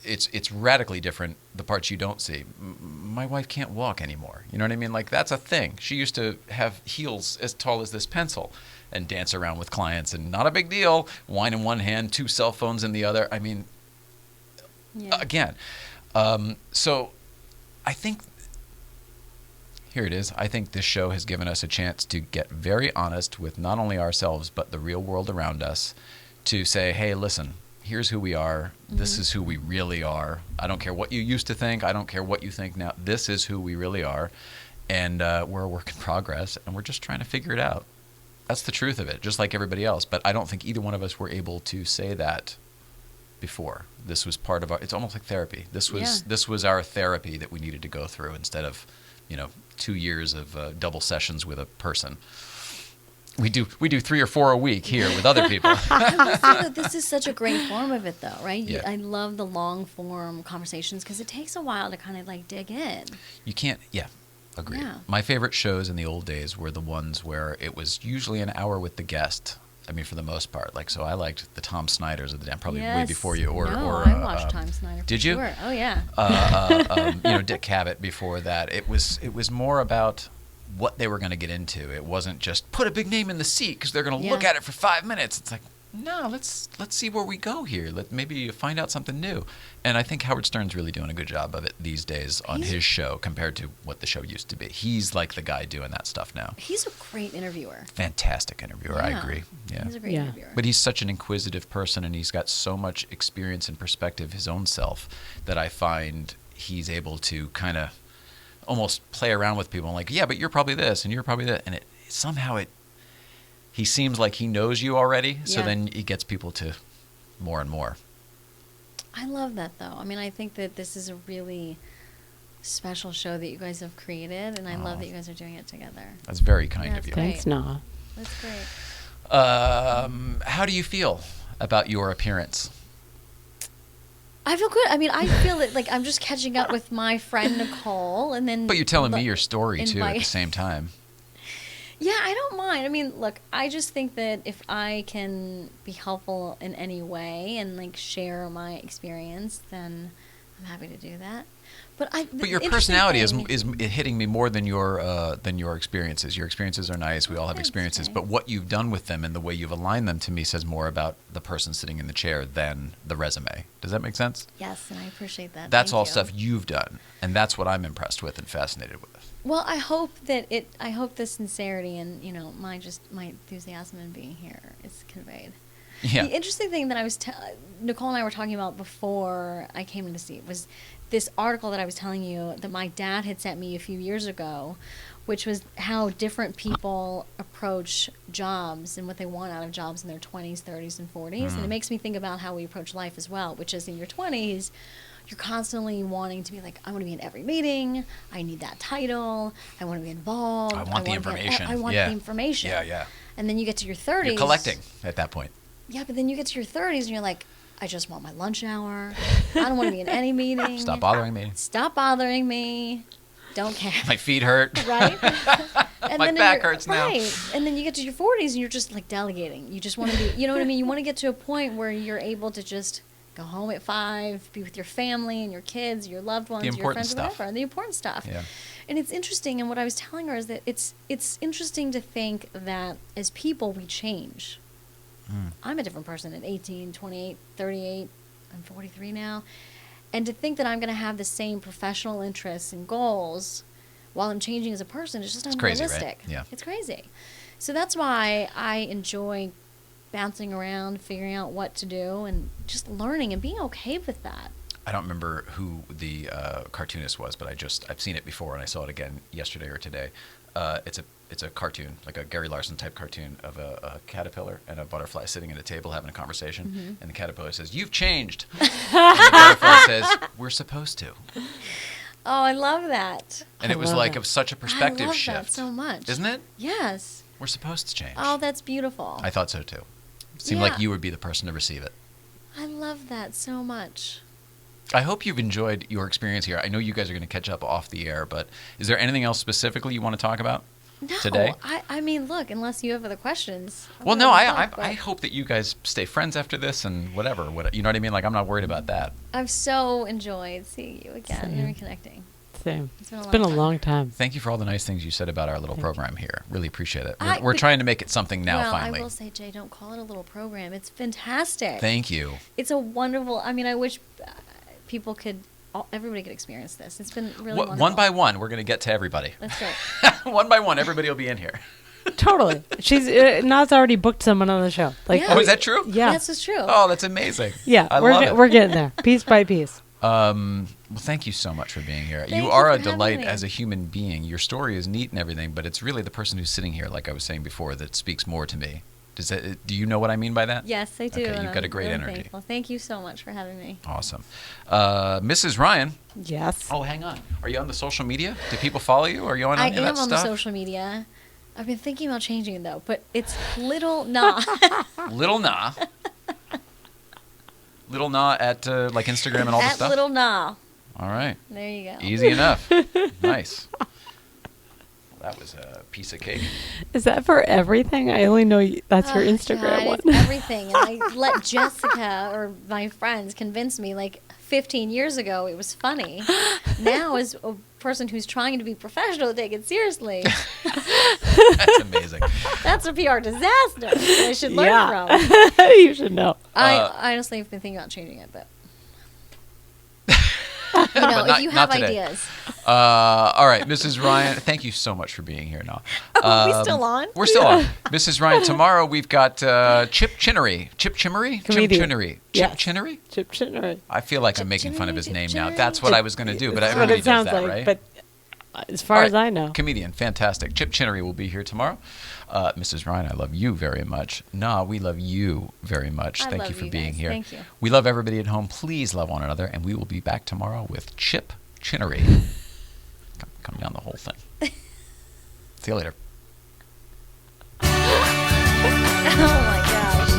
Speaker 1: it's radically different, the parts you don't see. My wife can't walk anymore. You know what I mean? Like, that's a thing. She used to have heels as tall as this pencil and dance around with clients, and not a big deal. Wine in one hand, 2 cell phones in the other. I mean, again. So I think, here it is. I think this show has given us a chance to get very honest with not only ourselves, but the real world around us, to say, hey, listen, here's who we are. This is who we really are. I don't care what you used to think. I don't care what you think now. This is who we really are. And we're a work in progress, and we're just trying to figure it out. That's the truth of it, just like everybody else. But I don't think either one of us were able to say that before. This was part of our, it's almost like therapy. This was our therapy that we needed to go through instead of, 2 years of double sessions with a person. We do 3 or 4 a week here with other people.
Speaker 5: I feel that this is such a great form of it, though, right?
Speaker 1: Yeah.
Speaker 5: I love the long form conversations because it takes a while to kind of like dig in.
Speaker 1: You can't, agreed.
Speaker 5: Yeah.
Speaker 1: My favorite shows in the old days were the ones where it was usually an hour with the guest. I mean, for the most part, like, so I liked the Tom Snyders of the day, probably way before you.
Speaker 5: I watched Tom Snyder.
Speaker 1: Did you?
Speaker 5: Sure. Oh yeah.
Speaker 1: Dick Cavett before that. It was more about what they were going to get into. It wasn't just put a big name in the seat because they're going to look at it for 5 minutes. It's like, no, let's see where we go here. Let maybe find out something new. And I think Howard Stern's really doing a good job of it these days on his show compared to what the show used to be. He's like the guy doing that stuff now.
Speaker 5: He's a great interviewer.
Speaker 1: Fantastic interviewer. I agree. Yeah.
Speaker 5: He's a great interviewer.
Speaker 1: But he's such an inquisitive person, and he's got so much experience and perspective his own self that I find he's able to kind of almost play around with people. I'm like, yeah, but you're probably this and you're probably that. And he seems like he knows you already. So then he gets people to more and more.
Speaker 5: I love that, though. I mean, I think that this is a really special show that you guys have created, and I love that you guys are doing it together.
Speaker 1: That's very kind of you.
Speaker 2: Thanks, Noah.
Speaker 5: That's great.
Speaker 1: How do you feel about your appearance?
Speaker 5: I feel good. I mean, I feel it like I'm just catching up with my friend Nicole, and then.
Speaker 1: But you're telling me your story too at the same time.
Speaker 5: Yeah, I don't mind. I mean, look, I just think that if I can be helpful in any way and like share my experience, then I'm happy to do that. But
Speaker 1: your personality is hitting me more than your experiences. Your experiences are nice. We all have experiences, but what you've done with them and the way you've aligned them to me says more about the person sitting in the chair than the resume. Does that make sense?
Speaker 5: Yes, and I appreciate that.
Speaker 1: That's all stuff you've done, and that's what I'm impressed with and fascinated with.
Speaker 5: Well, I hope the sincerity and my enthusiasm in being here is conveyed.
Speaker 1: Yeah.
Speaker 5: The interesting thing that I was Nicole and I were talking about before I came to the seat was this article that I was telling you that my dad had sent me a few years ago, which was how different people approach jobs and what they want out of jobs in their 20s, 30s, and 40s. And it makes me think about how we approach life as well, which is in your 20s, you're constantly wanting to be like, I want to be in every meeting. I need that title. I want to be involved.
Speaker 1: I want the information.
Speaker 5: I want the information.
Speaker 1: Yeah.
Speaker 5: And then you get to your 30s.
Speaker 1: You're collecting at that point.
Speaker 5: Yeah, but then you get to your 30s and you're like, I just want my lunch hour. I don't want to be in any meeting.
Speaker 1: Stop bothering me.
Speaker 5: Stop bothering me. Don't care.
Speaker 1: My feet hurt.
Speaker 5: Right? And
Speaker 1: My
Speaker 5: then
Speaker 1: back hurts now.
Speaker 5: Right. And then you get to your 40s and you're just like delegating. You just want to be, you know what I mean? You want to get to a point where you're able to just go home at 5, be with your family and your kids, your loved ones, your friends, whatever. The important stuff.
Speaker 1: Yeah.
Speaker 5: And it's interesting, and what I was telling her is that it's interesting to think that as people we change. I'm a different person at 18, 28, 38, I'm 43 now. And to think that I'm going to have the same professional interests and goals while I'm changing as a person is just unrealistic.
Speaker 1: Crazy, right? Yeah.
Speaker 5: It's crazy. So that's why I enjoy bouncing around, figuring out what to do, and just learning and being okay with that.
Speaker 1: I don't remember who the cartoonist was, but I've seen it before, and I saw it again yesterday or today. It's a cartoon, like a Gary Larson type cartoon of a caterpillar and a butterfly sitting at a table having a conversation, and the caterpillar says, "You've changed," and the butterfly says, "We're supposed to."
Speaker 5: Oh, I love that.
Speaker 1: And it was like of such a perspective
Speaker 5: I love
Speaker 1: shift.
Speaker 5: that so much.
Speaker 1: Isn't it?
Speaker 5: Yes.
Speaker 1: We're supposed to change.
Speaker 5: Oh, that's beautiful.
Speaker 1: I thought so too. It seemed like you would be the person to receive it.
Speaker 5: I love that so much.
Speaker 1: I hope you've enjoyed your experience here. I know you guys are going to catch up off the air, but is there anything else specifically you want to talk about today?
Speaker 5: I mean, look, unless you have other questions.
Speaker 1: Well, no, I hope that you guys stay friends after this and whatever. You know what I mean? Like, I'm not worried about that.
Speaker 5: I've so enjoyed seeing you again and reconnecting.
Speaker 2: Same. It's been a long time.
Speaker 1: Thank you for all the nice things you said about our little program here. Really appreciate it. We're trying to make it something now, finally.
Speaker 5: I will say, Jay, don't call it a little program. It's fantastic.
Speaker 1: Thank you.
Speaker 5: It's a wonderful, I mean, I wish people could, everybody could experience this. It's been really wonderful.
Speaker 1: One by one, we're going to get to everybody.
Speaker 5: That's right.
Speaker 1: One by one, everybody will be in here.
Speaker 2: Totally. She's Na's already booked someone on the show. Like,
Speaker 5: Yeah.
Speaker 1: Oh, is that true?
Speaker 2: Yeah.
Speaker 5: This is true.
Speaker 1: Oh, that's amazing.
Speaker 2: Yeah,
Speaker 1: I love it.
Speaker 2: we're getting there, piece by piece.
Speaker 1: Well, thank you so much for being here.
Speaker 5: Thank
Speaker 1: you
Speaker 5: you
Speaker 1: are
Speaker 5: for
Speaker 1: a delight
Speaker 5: having me.
Speaker 1: as a human being. Your story is neat and everything, but it's really the person who's sitting here, like I was saying before, that speaks more to me. Do you know what I mean by that?
Speaker 5: Yes, I do.
Speaker 1: Okay,
Speaker 5: and
Speaker 1: you've got a
Speaker 5: I'm
Speaker 1: great
Speaker 5: really
Speaker 1: energy.
Speaker 5: Thankful. Thank you so much for having me.
Speaker 1: Awesome. Mrs. Ryan.
Speaker 2: Yes.
Speaker 1: Oh, hang on. Are you on the social media? Do people follow you? Are you on
Speaker 5: I
Speaker 1: any of that
Speaker 5: am on
Speaker 1: stuff?
Speaker 5: the social media. I've been thinking about changing it though, but it's Little Nah.
Speaker 1: Little Nah. Little Nah at like Instagram and all the
Speaker 5: At
Speaker 1: stuff?
Speaker 5: Little Nah.
Speaker 1: All right.
Speaker 5: There you go.
Speaker 1: Easy enough. Nice. That was a piece of cake.
Speaker 2: Is that for everything? I only know that's your Instagram
Speaker 5: God,
Speaker 2: one.
Speaker 5: It's everything. And I let Jessica or my friends convince me like 15 years ago it was funny. Now, as a person who's trying to be professional, to take it seriously,
Speaker 1: That's amazing.
Speaker 5: that's a PR disaster that I should learn from.
Speaker 2: You should know.
Speaker 5: I honestly have been thinking about changing it, but
Speaker 1: But
Speaker 5: if you have
Speaker 1: not today.
Speaker 5: ideas.
Speaker 1: All right, Mrs. Ryan, thank you so much for being here now.
Speaker 5: Are we still on?
Speaker 1: We're still on. Mrs. Ryan, tomorrow we've got Chip Chinnery. Chip Chimmery?
Speaker 2: Comedian.
Speaker 1: Chip Chinnery.
Speaker 2: Yes.
Speaker 1: Chip Chinnery?
Speaker 2: Chip Chinnery.
Speaker 1: I feel like I'm
Speaker 5: Chip
Speaker 1: making fun of his
Speaker 5: Chinnery,
Speaker 1: name
Speaker 5: Chip
Speaker 1: now.
Speaker 5: Chinnery.
Speaker 1: That's what I was going to do, but
Speaker 2: That's
Speaker 1: everybody
Speaker 2: what it sounds
Speaker 1: does that,
Speaker 2: like.
Speaker 1: right?
Speaker 2: But as far
Speaker 1: All
Speaker 2: as
Speaker 1: right.
Speaker 2: I know.
Speaker 1: Comedian, fantastic. Chip Chinnery will be here tomorrow. Mrs. Ryan, I love you very much. Nah, we love you very much.
Speaker 5: I
Speaker 1: Thank
Speaker 5: love
Speaker 1: you for
Speaker 5: you
Speaker 1: being
Speaker 5: guys.
Speaker 1: here.
Speaker 5: Thank you.
Speaker 1: We love everybody at home. Please love one another, and we will be back tomorrow with Chip Chinnery. Come down the whole thing. See you later.
Speaker 5: Oh my gosh.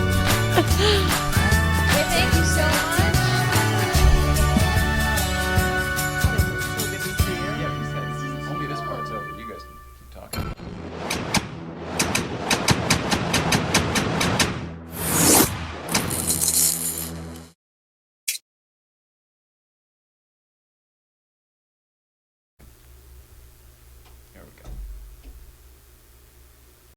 Speaker 5: Thank you so much.